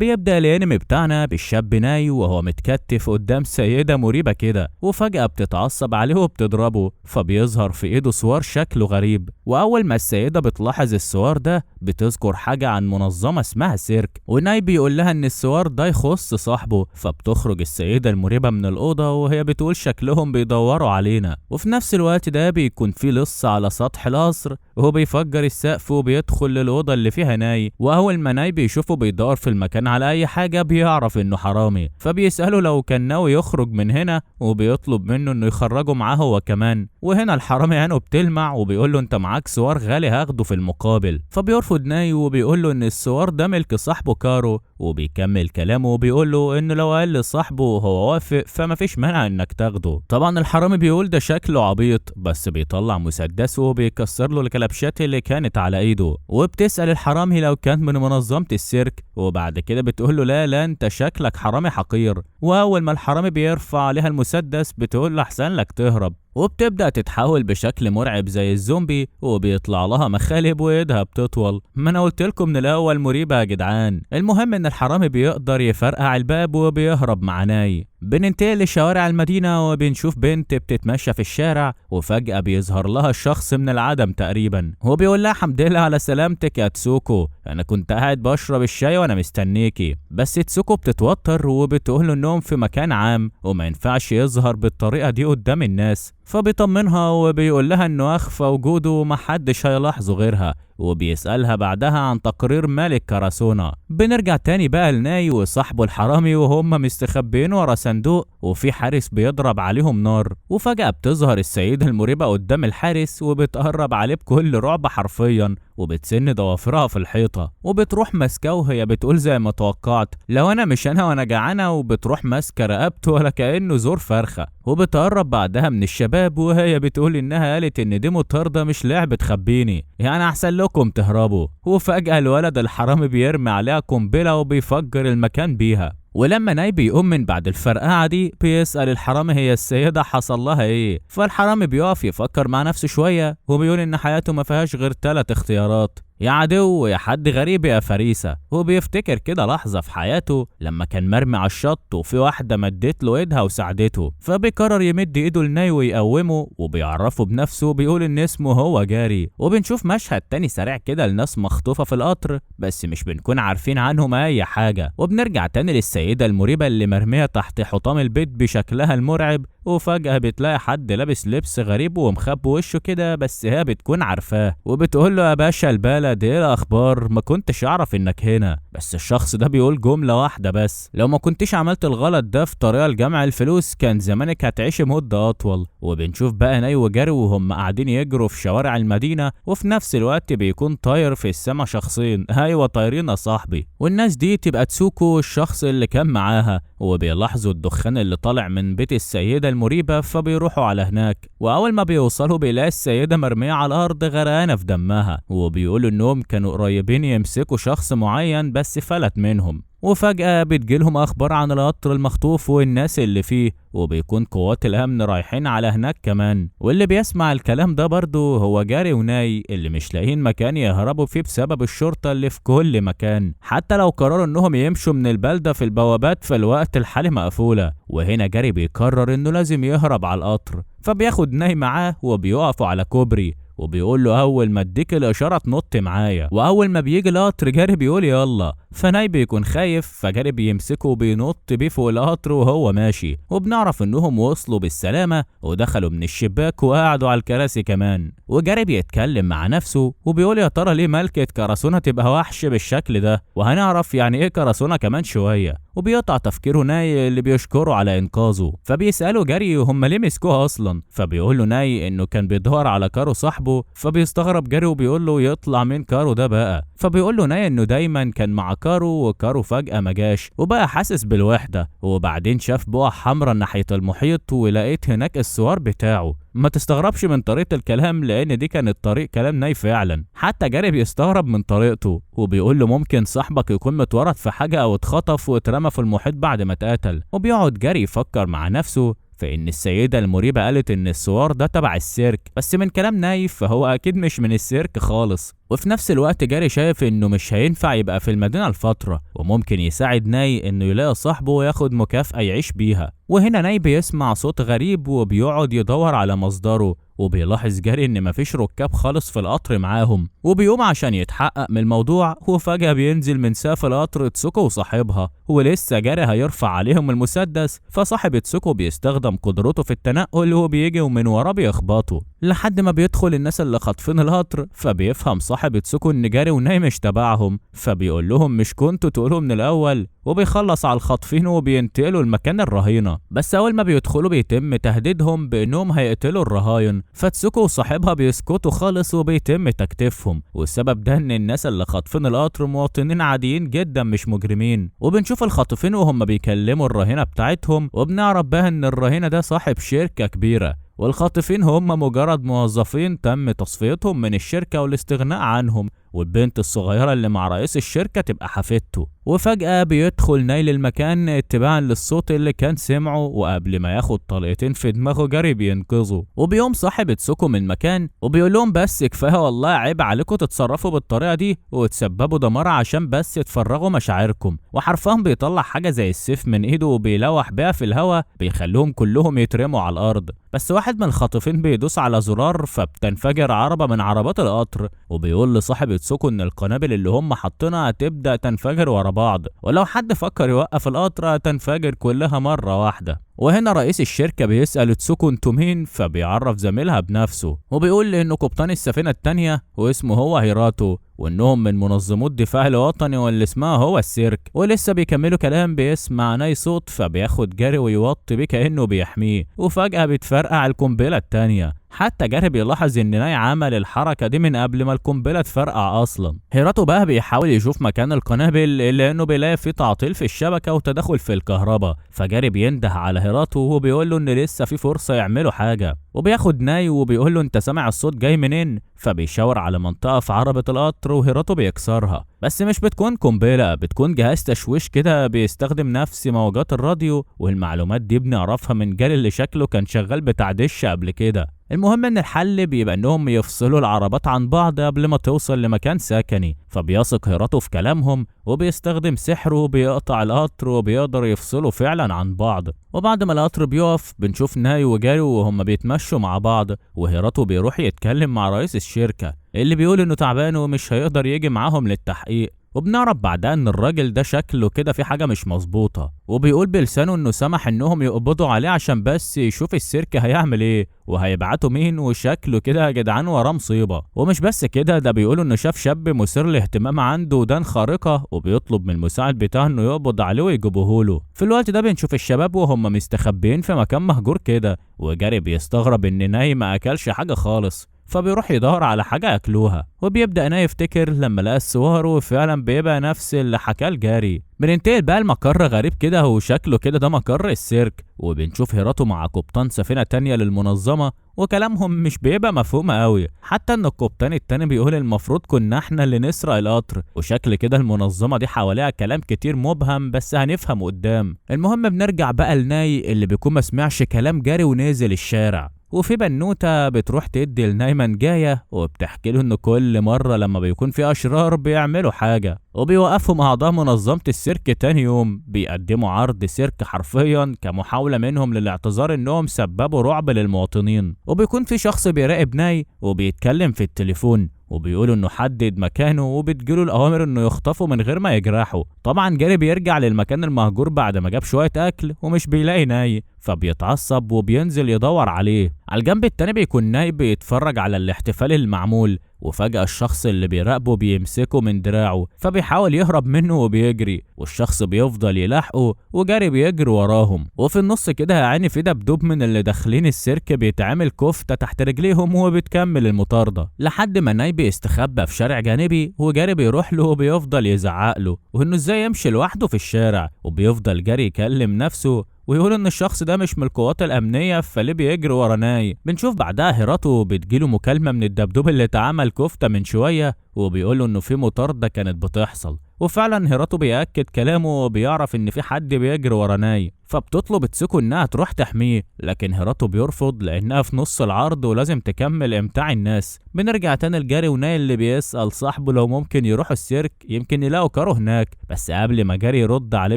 بيبدأ الانمي بتاعنا بالشاب ناي وهو متكتف قدام سيدة مريبة كده، وفجأة بتتعصب عليه وبتضربه، فبيظهر في ايده سوار شكله غريب. واول ما السيدة بتلاحظ السوار ده بتذكر حاجة عن منظمة اسمها سيرك، وناي بيقول لها ان السوار ده يخص صاحبه. فبتخرج السيدة المريبة من الأوضة وهي بتقول شكلهم بيدوروا علينا. وفي نفس الوقت ده بيكون في لص على سطح القصر وهو بيفجر السقف وبيدخل للأوضة اللي فيها ناي. وأول ما ناي بيشوفه بيدور في المكان على أي حاجة بيعرف إنه حرامي، فبيسأله لو كان ناوي يخرج من هنا وبيطلب منه إنه يخرجه معاه هو كمان. وهنا الحرامي عينه بتلمع وبيقول له أنت معاك سوار غالي هاخده في المقابل. فبيرفض ناي وبيقول له إن السوار ده ملك صاحبه كارو، وبيكمل كلامه وبيقول له إنه لو قال لصاحبه وهو وافق فمفيش مانع إنك تاخده. طبعا الحرامي بيقول ده شكله عبيط، بس بيطلع مسدسه وبيكسر له الكلبشات اللي كانت على ايده. وبتسأل الحرامي لو كان من منظمة السيرك، وبعد كده بتقول له لا انت شكلك حرامي حقير. واول ما الحرامي بيرفع عليها المسدس بتقول له احسن لك تهرب. وبتبدأ تتحول بشكل مرعب زي الزومبي وبيطلع لها مخالب وايدها بتطول. ما انا قلت لكم من الاول مريبة يا جدعان. المهم ان الحرامي بيقدر يفرقع الباب وبيهرب مع ناي. بننتقل لشوارع المدينة وبنشوف بنت بتتمشى في الشارع، وفجأة بيظهر لها الشخص من العدم تقريبا وبيقول لها حمد لله على سلامتك يا تسوكو، انا كنت قاعد بشرب الشاي وانا مستنيكي. بس تسوكو بتتوتر وبتقول له انهم في مكان عام وما ينفعش يظهر بالطريقة دي قدام الناس. فبيطمنها وبيقول لها انه اخفى وجوده ومحدش هيلاحظه غيرها، وبيسألها بعدها عن تقرير مالك كاراسونا. بنرجع تاني بقى لناي وصاحبه الحرامي وهم مستخبيين ورا صندوق وفي حارس بيضرب عليهم نار. وفجأة بتظهر السيدة المريبة قدام الحارس وبتقرب عليه بكل رعب حرفيا، وبتسن ضوافرها في الحيطة وبتروح ماسكاه وهي بتقول زي ما توقعت لو انا مش انا وانا جعانة، وبتروح ماسكة رقبته ولا كأنه زور فرخة. وبتقرب بعدها من الشباب وهي بتقول انها قالت ان دي مطاردة مش لعبة خبيني، يعني احسن لكم تهربوا. وفجأة الولد الحرامي بيرمي عليها قنبلة وبيفجر المكان بيها. ولما ناي بيقوم من بعد الفرقعة دي بيسأل الحرامي هي السيدة حصل لها ايه. فالحرامي بيقف يفكر مع نفسه شوية وبيقول ان حياته ما فيهاش غير 3 اختيارات، يا عدو يا حد غريب يا فريسة. هو بيفتكر كده لحظة في حياته لما كان مرمي على الشط وفي واحدة مدت له ايدها وساعدته، فبيقرر يمد ايده لناي ويقومه وبيعرفه بنفسه وبيقول ان اسمه هو جاري. وبنشوف مشهد تاني سريع كده لناس مخطوفة في القطر بس مش بنكون عارفين عنهم اي حاجة. وبنرجع تاني للسيدة المريبة اللي مرمية تحت حطام البيت بشكلها المرعب، وفجأة بتلاقي حد لابس لبس غريب ومخبي وشه كده بس هي بتكون عارفاه، وبتقول له يا باشا البلد ايه الاخبار، ما كنتش اعرف انك هنا. بس الشخص ده بيقول جملة واحدة بس، لو ما كنتش عملت الغلط ده في طريقة لجمع الفلوس كان زمانك هتعيش مدة اطول. وبنشوف بقى ناي وجاري وهم قاعدين يجروا في شوارع المدينة، وفي نفس الوقت بيكون طاير في السما شخصين، ايوه طايرين يا صاحبي. والناس دي تبقى تسوكو الشخص اللي كان معاها، وبيلاحظوا الدخان اللي طالع من بيت السيدة المريبة فبيروحوا على هناك. واول ما بيوصلوا بيلاقي السيدة مرمية على الارض غرقانة في دمها، وبيقولوا انهم كانوا قريبين يمسكوا شخص معين بس فلت منهم. وفجأة بتجيلهم أخبار عن القطر المخطوف والناس اللي فيه، وبيكون قوات الأمن رايحين على هناك كمان. واللي بيسمع الكلام ده برضه هو جاري وناي اللي مش لاقيين مكان يهربوا فيه بسبب الشرطة اللي في كل مكان، حتى لو قرروا انهم يمشوا من البلدة في البوابات في الوقت الحالي مقفولة. وهنا جاري بيقرر انه لازم يهرب على القطر، فبياخد ناي معاه وبيقفوا على كوبري وبيقول له اول ما اديك الاشاره تنط معايا. واول ما بيجي القطر جاري بيقول يلا، فناي بيكون خايف فجاري بيمسكه وبينط بيه فوق القطر وهو ماشي. وبنعرف انهم وصلوا بالسلامه ودخلوا من الشباك وقعدوا على الكراسي كمان. وجاري بيتكلم مع نفسه وبيقول يا ترى ليه ملكة كاراسونا تبقى وحش بالشكل ده، وهنعرف يعني ايه كاراسونا كمان شويه. وبيقطع تفكيره ناي اللي بيشكره على انقاذه، فبيسأله جاري هم ليه مسكوها اصلا. فبيقول له ناي انه كان بيدور على كارو صاحبه، فبيستغرب جاري وبيقول له يطلع مين كارو ده بقى. فبيقول له ناي انه دايما كان مع كارو وكارو فجأة ما جاش وبقى حاسس بالوحدة. وبعدين شاف بقع حمرا ناحية المحيط ولقيت هناك السوار بتاعه. ما تستغربش من طريقة الكلام لان دي كانت طريق كلام ناي فعلا، حتى جاري بيستغرب من طريقته وبيقول له ممكن صاحبك يكون متورط في حاجة او اتخطف واترمى في المحيط بعد ما اتقتل. وبيقعد جاري يفكر مع نفسه فإن السيدة المريبة قالت إن الصور ده تبع السيرك، بس من كلام نايف فهو أكيد مش من السيرك خالص. وفي نفس الوقت جاري شايف إنه مش هينفع يبقى في المدينة لفترة، وممكن يساعد ناي إنه يلاقي صاحبه وياخد مكافأة يعيش بيها. وهنا ناي بيسمع صوت غريب وبيقعد يدور على مصدره، وبيلاحظ جاري إن مفيش ركاب خالص في القطر معاهم، وبيقوم عشان يتحقق من الموضوع. وفجأة بينزل من سقف القطر تسوكو وصاحبها، ولسه جاري هيرفع عليهم المسدس فصاحب تسوكو بيستخدم قدرته في التنقل وبيجي ومن وراه بيخبطه لحد ما بيدخل الناس اللي خاطفين القطر. فبيفهم صاحب تسوكو ان جاري وناي مش تبعهم، فبيقول لهم مش كنتوا تقولوا من الاول، وبيخلص على الخاطفين وبينتقلوا لمكان الرهينه. بس اول ما بيدخلوا بيتم تهديدهم بانهم هيقتلوا الرهاين، فتسوكو وصاحبها بيسكتوا خالص وبيتم تكتيفهم. والسبب ده ان الناس اللي خاطفين القطر مواطنين عاديين جدا مش مجرمين. وبنشوف الخاطفين وهم بيكلموا الرهينه بتاعتهم، وبنعرف بقى ان الرهينه ده صاحب شركه كبيره، والخاطفين هم مجرد موظفين تم تصفيتهم من الشركة والاستغناء عنهم، والبنت الصغيرة اللي مع رئيس الشركة تبقى حفيدته. وفجأة بيدخل نايل المكان اتباعا للصوت اللي كان سمعه، وقبل ما ياخد طلقتين في دماغه جاري بينقذه. وبيقوم صاحب تسوكو من المكان وبيقول لهم بس كفاية والله، عيب عليكم تتصرفوا بالطريقة دي وتسببوا دمار عشان بس تفرغوا مشاعركم. وحرفيا بيطلع حاجة زي السيف من ايده وبيلوح بيها في الهوا، بيخليهم كلهم يترموا على الارض. بس واحد من الخاطفين بيدوس على زرار فبتنفجر عربة من عربات القطر، وبيقول لصاحب تسوكو ان القنابل اللي هم حاطينها هتبدأ تنفجر ورا بعض، ولو حد فكر يوقف القطر هتنفجر كلها مرة واحدة. وهنا رئيس الشركة بيسأل تسوكو انتوا مين، فبيعرف زميلها بنفسه وبيقول انه قبطان السفينة التانية واسمه هو هيراتو، وانهم من منظمو الدفاع الوطني واللي اسمها هو السيرك. ولسه بيكملوا كلام بيسمع ناي صوت، فبياخد جاري ويوطي بيه كأنه بيحميه، وفجأة بتفرقع القنبلة التانية. حتى جاري بيلاحظ ان ناي عمل الحركة دي من قبل ما القنبلة تفرقع اصلا. هيراتو بقى بيحاول يشوف مكان القنابل الا انه بيلاقي فيه تعطيل في الشبكة وتدخل في الكهرباء، فجاري بينده على هيراتو وبيقول له ان لسه في فرصة يعملوا حاجة. وبياخد ناي وبيقول له انت سامع الصوت جاي منين، فبيشاور على منطقة في عربة القطر وهيراتو بيكسرها، بس مش بتكون قنبلة، بتكون جهاز تشويش كده بيستخدم نفس موجات الراديو، والمعلومات دي بنعرفها من جاري اللي شكله كان شغال بتاع دش قبل كده. المهم ان الحل بيبقى انهم يفصلوا العربات عن بعض قبل ما توصل لمكان سكني، فبيثق هيراتو في كلامهم وبيستخدم سحره وبيقطع القطر وبيقدر يفصلوا فعلا عن بعض. وبعد ما القطر بيقف بنشوف ناي وجاري وهم بيتمشوا مع بعض، وهيراتو بيروح يتكلم مع رئيس الشركة اللي بيقول انه تعبان ومش هيقدر يجي معاهم للتحقيق. وبنعرف بعدها ان الراجل ده شكله كده في حاجة مش مظبوطة، وبيقول بلسانه انه سمح انهم يقبضوا عليه عشان بس يشوف السيرك هيعمل ايه وهيبعتوا مين، وشكله كده يا جدعان وراه مصيبة. ومش بس كده، ده بيقولوا انه شاف شاب مثير للاهتمام عنده ودان خارقة، وبيطلب من المساعد بتاعه انه يقبض عليه ويجيبوهوله. في الوقت ده بنشوف الشباب وهم مستخبيين في مكان مهجور كده، وجاري بيستغرب ان ناي ما اكلش حاجة خالص، فبيروح يدور على حاجة أكلوها. وبيبدأ ناي يفتكر لما لقى الصور، وفعلا بيبقى نفس اللي حكاه لجاري. بننتقل بقى لمقر غريب كده وشكله كده ده مقر السيرك، وبنشوف هيراتو مع قبطان سفينة تانية للمنظمة، وكلامهم مش بيبقى مفهوم قوي، حتى ان القبطان التاني بيقول المفروض كنا احنا اللي نسرق القطر، وشكل كده المنظمة دي حواليها كلام كتير مبهم بس هنفهم قدام. المهم بنرجع بقى لناي اللي بيكون مسمعش كلام جاري ونازل الشارع، وفي بنوتة بتروح تدي لناي منجاية وبتحكي له ان كل مرة لما بيكون في اشرار بيعملوا حاجة، وبيوقفهم اعضاء منظمة السيرك تاني يوم بيقدموا عرض سيرك حرفيا كمحاولة منهم للاعتذار انهم سببوا رعب للمواطنين. وبيكون في شخص بيراقب ناي وبيتكلم في التليفون، وبيقولوا انه حدد مكانه وبتجيله الاوامر انه يخطفوا من غير ما يجرحوا. طبعا جاري بيرجع للمكان المهجور بعد ما جاب شوية اكل ومش بيلاقي ناي، فبيتعصب وبينزل يدور عليه. على الجنب التاني بيكون ناي بيتفرج على الاحتفال المعمول، وفجأة الشخص اللي بيراقبه بيمسكه من دراعه فبيحاول يهرب منه وبيجري، والشخص بيفضل يلاحقه وجاري بيجري وراهم. وفي النص كده يا عيني في دبدوب من اللي داخلين السيرك بيتعمل كفتة تحت رجليهم وبتكمل المطاردة لحد ما ناي بيستخبى في شارع جانبي، وجاري بيروح له وبيفضل يزعق له وانه ازاي يمشي لوحده في الشارع، وبيفضل جاري يكلم نفسه ويقول ان الشخص ده مش من القوات الامنيه فليه بيجري ورا ناي. بنشوف بعدها هيراتو بتجيله مكالمه من الدبدوب اللي اتعمل كفته من شويه، وبيقوله انه في مطارده كانت بتحصل، وفعلا هيراتو بيأكد كلامه وبيعرف ان في حد بيجري ورا ناي، فبتطلب تسوكو انها تروح تحميه، لكن هيراتو بيرفض لانها في نص العرض ولازم تكمل امتاع الناس. بنرجع تاني لجاري وناي اللي بيسأل صاحبه لو ممكن يروحوا السيرك يمكن يلاقوا كارو هناك، بس قبل ما جاري يرد عليه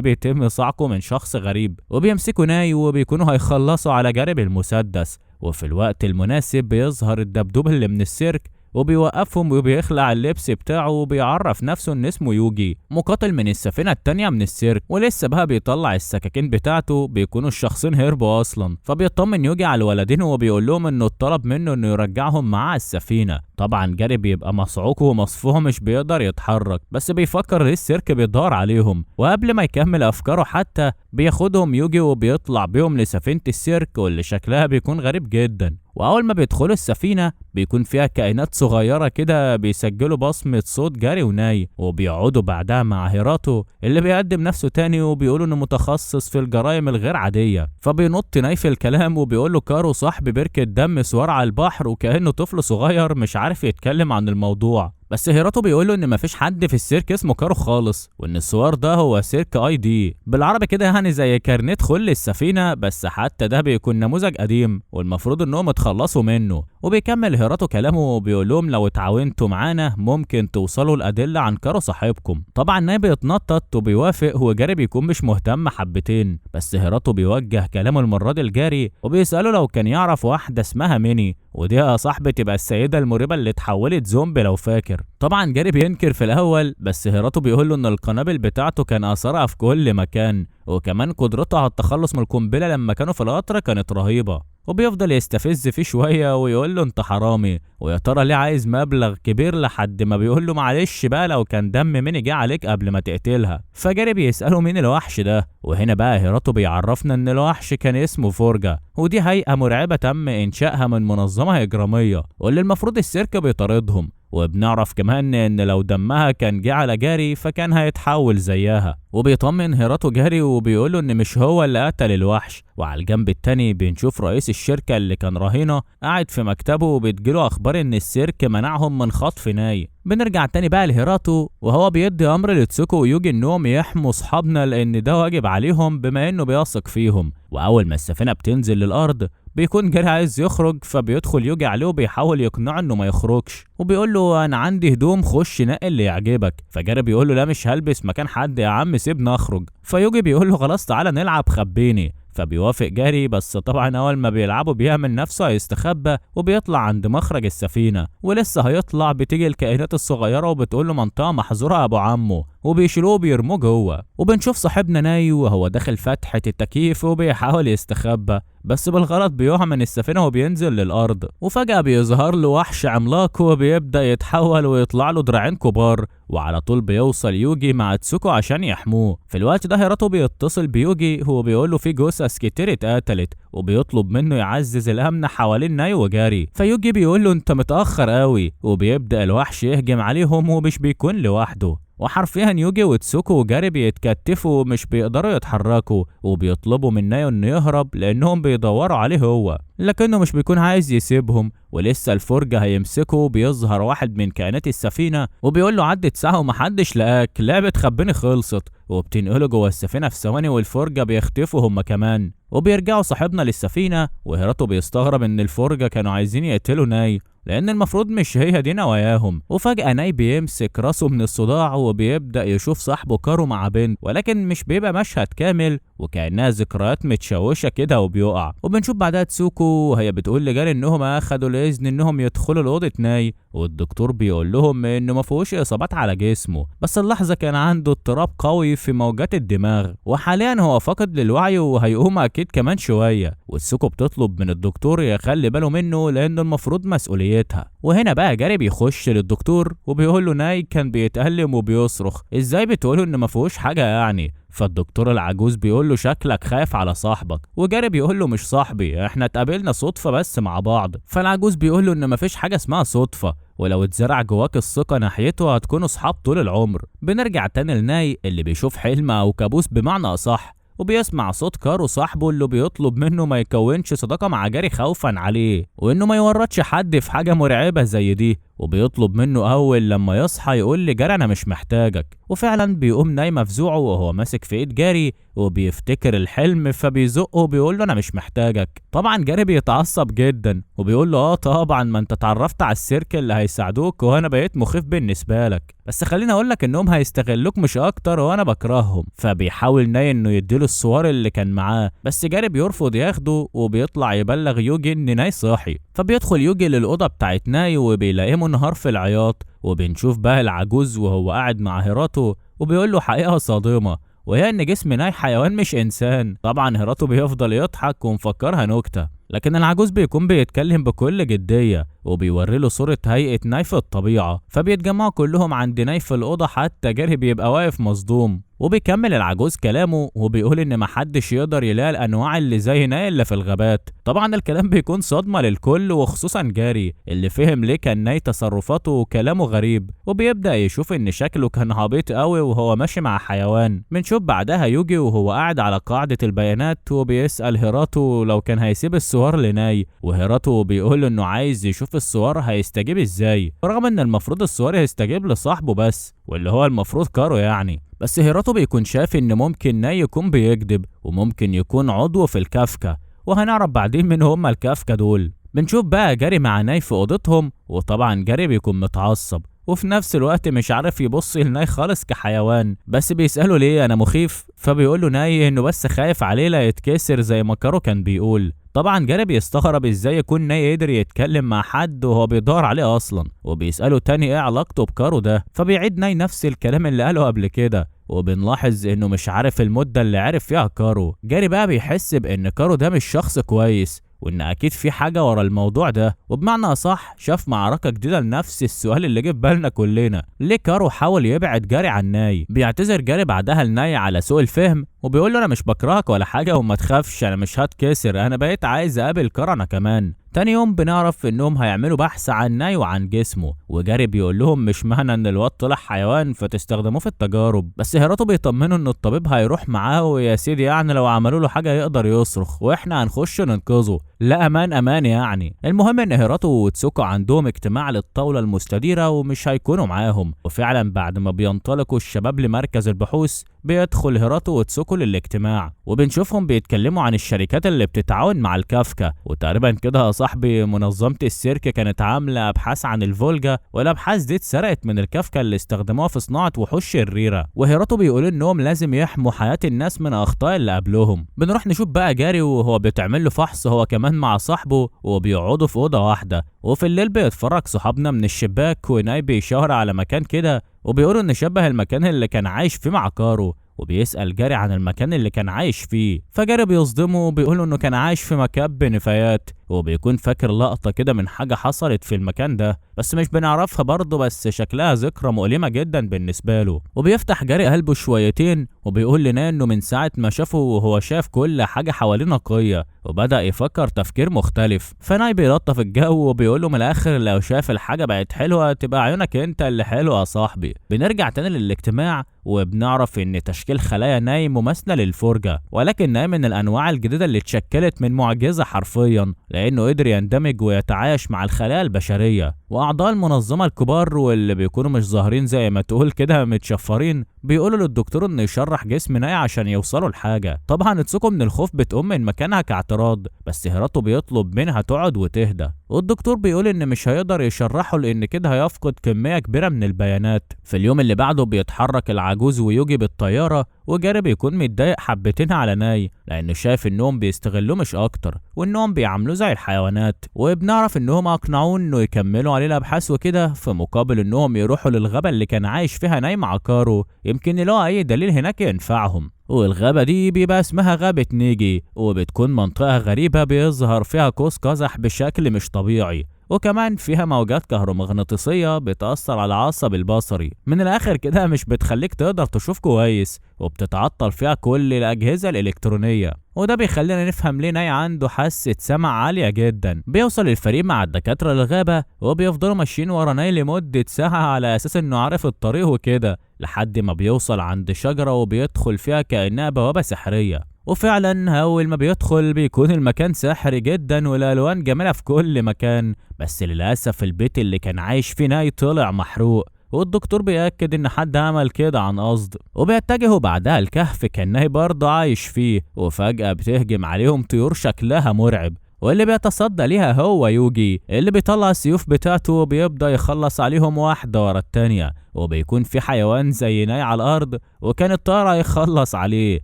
بيتم صعقه من شخص غريب، وبيمسكوا ناي وبيكونوا هيخلصوا على جاري بالمسدس. وفي الوقت المناسب بيظهر الدبدوب اللي من السيرك وبيوقفهم وبيخلع اللبس بتاعه وبيعرف نفسه ان اسمه يوجي، مقاتل من السفينة التانية من السيرك، ولسه بقى بيطلع السكاكين بتاعته. بيكونوا الشخصين هربوا اصلا، فبيطمن يوجي على الولدين وبيقول لهم انه اتطلب منه انه يرجعهم معاه السفينة. طبعا جاري بيبقى مصعوق ومصفوه مش بيقدر يتحرك، بس بيفكر ليه السيرك بيدور عليهم، وقبل ما يكمل افكاره حتى بياخدهم يوجي وبيطلع بيهم لسفينة السيرك واللي شكلها بيكون غريب جدا. واول ما بيدخلوا السفينة بيكون فيها كائنات صغيرة كده بيسجلوا بصمة صوت جاري وناي، وبيقعدوا بعدها مع هيراتو اللي بيقدم نفسه تاني وبيقولوا انه متخصص في الجرائم الغير عادية. فبينط ناي في الكلام وبيقول له كارو صاحب بركة دم سوار على البحر، وكأنه طفل صغير مش عارف يتكلم عن الموضوع. بس هيراتو بيقول له ان مفيش حد في السيرك اسمه كارو خالص، وان السوار ده هو سيرك اي دي، بالعربي كده يعني زي كارنيه دخول السفينه، بس حتى ده بيكون نموذج قديم والمفروض انهم اتخلصوا منه. وبيكمل هيراتو كلامه وبيقول لهم لو اتعاونتوا معانا ممكن توصلوا الادله عن كارو صاحبكم. طبعا ناي بيتنطط وبيوافق، وجاري بيكون مش مهتم حبتين، بس هيراتو بيوجه كلامه المره دي لجاري وبيساله لو كان يعرف واحده اسمها ميني، ودي يا صاحبي تبقى السيده المريبه اللي اتحولت زومبي لو فاكر. طبعا جاري بينكر في الاول، بس هيراتو بيقول له ان القنابل بتاعته كان اثرها في كل مكان، وكمان قدرته على التخلص من القنبله لما كانوا في القطر كانت رهيبه. وبيفضل يستفز فيه شويه ويقول له انت حرامي، ويا ترى ليه عايز مبلغ كبير، لحد ما بيقول له معلش بقى لو كان دم ميني جه عليك قبل ما تقتلها. فجاري بيساله مين الوحش ده، وهنا بقى هيراتو بيعرفنا ان الوحش كان اسمه فورجا، ودي هيئه مرعبه تم انشائها من منظمه اجراميه واللي المفروض السيرك بيطاردهم. وبنعرف كمان ان لو دمها كان جه على جاري فكان هيتحول زيها. وبيطمن هيراتو جاري وبيقوله ان مش هو اللي قتل الوحش. وعلى الجنب التاني بنشوف رئيس الشركة اللي كان رهينة قاعد في مكتبه وبتجيله اخبار ان السيرك منعهم من خطف ناي. بنرجع تاني بقى لهيراتو وهو بيدي امر لتسوكو ويوجي انهم يحموا اصحابنا لان ده واجب عليهم بما انه بيثق فيهم. واول ما السفينة بتنزل للارض بيكون جاري عايز يخرج، فبيدخل يوجي عليه وبيحاول يقنعه انه ما يخرجش، وبيقول له انا عندي هدوم خش نقي اللي يعجبك. فجاري بيقول له لا مش هلبس مكان حد يا عم سيبني اخرج. فيوجي بيقول له خلاص تعالى نلعب خبيني. فبيوافق جاري، بس طبعا اول ما بيلعبوا بيعمل نفسه هيستخبى وبيطلع عند مخرج السفينه، ولسه هيطلع بتيجي الكائنات الصغيره وبتقول له منطقه محظوره يا ابو عمو، وبيشيلوه وبيرموه جوه. وبنشوف صاحبنا ناي وهو داخل فتحه التكييف وبيحاول يستخبى، بس بالغلط بيقع من السفينه وبينزل للارض. وفجاه بيظهر له وحش عملاق وبيبدا يتحول ويطلع له دراعين كبار، وعلى طول بيوصل يوجي مع تسوكو عشان يحموه. في الوقت ده هيراتو بيتصل بيوجي هو بيقول له في جثث كتير اتقتلت، وبيطلب منه يعزز الامن حوالين ناي وجاري. فيوجي بيقول له انت متاخر قوي، وبيبدا الوحش يهجم عليهم ومش بيكون لوحده. وحرفيا يوجي وتسوكو وجاري بيتكتفوا ومش بيقدروا يتحركوا، وبيطلبوا من نايو انه يهرب لانهم بيدوروا عليه هو، لكنه مش بيكون عايز يسيبهم. ولسه الفرجة هيمسكه بيظهر واحد من كائنات السفينة وبيقول له عدت ساعة ومحدش لقاك، لعبة خبيني خلصت، وبتنقله جوه السفينة في ثواني والفرجة بيختفوا هما كمان. وبيرجعوا صاحبنا للسفينة وهيراتو بيستغرب ان الفرجة كانوا عايزين يقتلوا ناي لان المفروض مش هي دي نواياهم. وفجأة ناي بيمسك راسه من الصداع وبيبدأ يشوف صاحبه كارو مع بنت، ولكن مش بيبقى مشهد كامل وكأنها ذكريات متشوشة كده وبيقع. وبنشوف بعدها تسوكو وهي بتقول لجاري انهم اخدوا الاذن انهم يدخلوا لأوضة ناي، والدكتور بيقول لهم انه ما فيهوش اصابات على جسمه، بس اللحظة كان عنده اضطراب قوي في موجات الدماغ، وحاليا هو فاقد للوعي وهيقوم اكيد كمان شوية. وتسوكو بتطلب من الدكتور يخلي باله منه لانه المفروض مسؤوليتها. وهنا بقى جاري بيخش للدكتور وبيقول له ناي كان بيتألم وبيصرخ، ازاي بتقولوا ان ما فيهوش حاجة يعني؟ فالدكتور العجوز بيقول له شكلك خايف على صاحبك، وجاري بيقول له مش صاحبي احنا اتقابلنا صدفة بس مع بعض. فالعجوز بيقول له ان مفيش حاجة اسمها صدفة، ولو اتزرع جواك الثقة ناحيته هتكونوا صحاب طول العمر. بنرجع تاني لناي اللي بيشوف حلم او كابوس بمعنى اصح، وبيسمع صوت كارو صاحبه اللي بيطلب منه ما يكونش صداقة مع جاري خوفا عليه، وانه ما يورطش حد في حاجة مرعبة زي دي. وبيطلب منه أول لما يصحى يقول لجاري أنا مش محتاجك. وفعلا بيقوم ناي مفزوعه وهو ماسك في إيد جاري وبيفتكر الحلم، فبيزقه وبيقول له أنا مش محتاجك. طبعا جاري بيتعصب جدا وبيقول له طبعا ما انت اتعرفت على السيرك اللي هيساعدوك وانا بقيت مخيف بالنسبة لك، بس خليني اقولك انهم هيستغلوك مش اكتر وانا بكرههم. فبيحاول ناي انه يديله الصور اللي كان معاه، بس جاري بيرفض ياخده وبيطلع يبلغ يوجي ان ناي صاحي. فبيدخل يوجي للأوضة بتاعت ناي وبيلاقيه منهار في العياط، وبنشوف بقى العجوز وهو قاعد مع هيراتو وبيقول له حقيقة صادمة، وهي ان جسم ناي حيوان مش انسان. طبعا هيراتو بيفضل يضحك ومفكرها نكتة، لكن العجوز بيكون بيتكلم بكل جدية وبيوري له صورة هيئة ناي في الطبيعة. فبيتجمعوا كلهم عند ناي في الأوضة، حتى جاري بيبقى واقف مصدوم. وبيكمل العجوز كلامه وبيقول ان محدش يقدر يلاقي الانواع اللي زي ناي الا في الغابات. طبعا الكلام بيكون صدمة للكل وخصوصا جاري اللي فهم ليه كان ناي تصرفاته وكلامه غريب، وبيبدأ يشوف ان شكله كان عبيط قوي وهو ماشي مع حيوان. بنشوف بعدها يوجي وهو قاعد على قاعدة البيانات وبيسأل هيراتو لو كان هيسيب الصور لناي، وهيراتو بيقول انه عايز يشوف الصور هيستجيب ازاي، رغم ان المفروض الصور هيستجيب لصاحبه بس، واللي هو المفروض كارو يعني. بس هيراتو بيكون شايف ان ممكن ناي يكون بيكذب وممكن يكون عضو في الكافكا، وهنعرف بعدين مين هما الكافكا دول. بنشوف بقى جاري مع ناي في اوضتهم، وطبعا جاري بيكون متعصب وفي نفس الوقت مش عارف يبص لناي خالص كحيوان، بس بيسأله ليه انا مخيف، فبيقول له ناي انه بس خايف عليه لا يتكسر زي ما كارو كان بيقول. طبعا جاري بيستغرب ازاي يكون ناي قدر يتكلم مع حد وهو بيدور عليه اصلا، وبيسأله تاني ايه علاقته بكارو ده، فبيعيد ناي نفس الكلام اللي قاله قبل كده، وبنلاحظ انه مش عارف المدة اللي عرف فيها كارو. جاري بقى بيحس بان كارو ده مش شخص كويس وان اكيد في حاجة ورا الموضوع ده، وبمعنى اصح شاف معركة جديدة لنفس السؤال اللي جه في بالنا كلنا، ليه كارو حاول يبعد جاري عن ناي. بيعتذر جاري بعدها لناي على سوء الفهم وبيقول له انا مش بكرهك ولا حاجة وما تخافش انا مش هتكسر، انا بقيت عايز اقابل كارو انا كمان. تاني يوم بنعرف انهم هيعملوا بحث عن ناي وعن جسمه، وجاري بيقول لهم مش معنى ان الواد طلع حيوان فتستخدموه في التجارب، بس هيراتو بيطمنوا ان الطبيب هيروح معاه ويا سيدي يعني لو عملوا له حاجه يقدر يصرخ واحنا هنخش ننقذه، لا امان امان يعني. المهم ان هيراتو وتسوكو عندهم اجتماع للطاوله المستديره ومش هيكونوا معاهم، وفعلا بعد ما بينطلقوا الشباب لمركز البحوث بيدخل هيراتو وتسوكو للاجتماع، وبنشوفهم بيتكلموا عن الشركات اللي بتتعاون مع الكافكا. وتقريبا كده صاحبي منظمة السيرك كانت عاملة أبحاث عن الفولجا، والأبحاث دي اتسرقت من الكافكا اللي استخدموها في صناعة وحوش شريرة، وهيراتو بيقول إنهم لازم يحموا حياة الناس من أخطاء اللي قبلهم. بنروح نشوف بقى جاري وهو بيتعمل له فحص هو كمان مع صاحبه، وبيقعدوا في أوضة واحدة، وفي الليل بيتفرج صحابنا من الشباك وناي بيشاور على مكان كده وبيقولوا إن شبه المكان اللي كان عايش فيه مع كارو، وبيسأل جاري عن المكان اللي كان عايش فيه، فجاري بيصدمه وبيقوله انه كان عايش في مكان بنفايات، وبيكون فاكر لقطة كده من حاجة حصلت في المكان ده بس مش بنعرفها برضه، بس شكلها ذكرى مؤلمة جدا بالنسبة له. وبيفتح جاري قلبه شويتين وبيقول لنا انه من ساعة ما شافه وهو شاف كل حاجة حواليه نقية وبدأ يفكر تفكير مختلف. فناي بيلطف الجو وبيقوله من الاخر لو شاف الحاجة بقت حلوة تبقى عيونك انت اللي حلوة يا صاحبي. بنرجع تاني للاجتماع وبنعرف ان تشكيل خلايا ناي مماثلة للفرجة، ولكن ناي من الانواع الجديدة اللي اتشكلت من معجزة حرفيا، لانه قدر يندمج ويتعايش مع الخلايا البشرية. واعضاء المنظمة الكبار واللي بيكونوا مش ظاهرين زي ما تقول كده متشفرين بيقولوا للدكتور انه يشرح جسم ناي عشان يوصلوا لحاجة. طبعا تسوكو من الخوف بتقوم من مكانها كاعتراض، بس هيراتو بيطلب منها تقعد وتهدى، والدكتور بيقول ان مش هيقدر يشرحه لان كده هيفقد كمية كبيرة من البيانات. في اليوم اللي بعده بيتحرك العجوز ويوجي بالطيارة، وجاري بيكون متضايق حبتين على ناي لانه شايف انهم بيستغلوه مش اكتر وانهم بيعاملوه زي الحيوانات، وبنعرف انهم اقنعوه انه يكملوا عليه الابحاث وكده في مقابل انهم يروحوا للغابة اللي كان عايش فيها ناي مع كارو، يمكن يلاقوا اي دليل هناك ينفعهم. والغابة دي بيبقى اسمها غابة نيجي، وبتكون منطقة غريبة بيظهر فيها قوس قزح بشكل مش طبيعي، وكمان فيها موجات كهرومغناطيسية بتأثر على العصب البصري، من الآخر كده مش بتخليك تقدر تشوف كويس، وبتتعطل فيها كل الأجهزة الإلكترونية، وده بيخلينا نفهم ليه ناي عنده حاسة سمع عالية جدا. بيوصل الفريق مع الدكاترة للغابة وبيفضلوا ماشيين ورا ناي لمدة ساعة على أساس إنه عارف الطريق وكده، لحد ما بيوصل عند شجرة وبيدخل فيها كأنها بوابة سحرية، وفعلا أول ما بيدخل بيكون المكان ساحري جدا والألوان جميلة في كل مكان، بس للأسف البيت اللي كان عايش فيه ناي طلع محروق، والدكتور بيأكد إن حد عمل كده عن قصد. وبيتجهوا بعدها الكهف كان ناي برضه عايش فيه، وفجأة بتهجم عليهم طيور شكلها مرعب، واللي بيتصدى ليها هو يوجي اللي بيطلع السيوف بتاعته وبيبدأ يخلص عليهم واحدة ورا التانية. وبيكون في حيوان زي ناي على الأرض وكان الطار هيخلص عليه،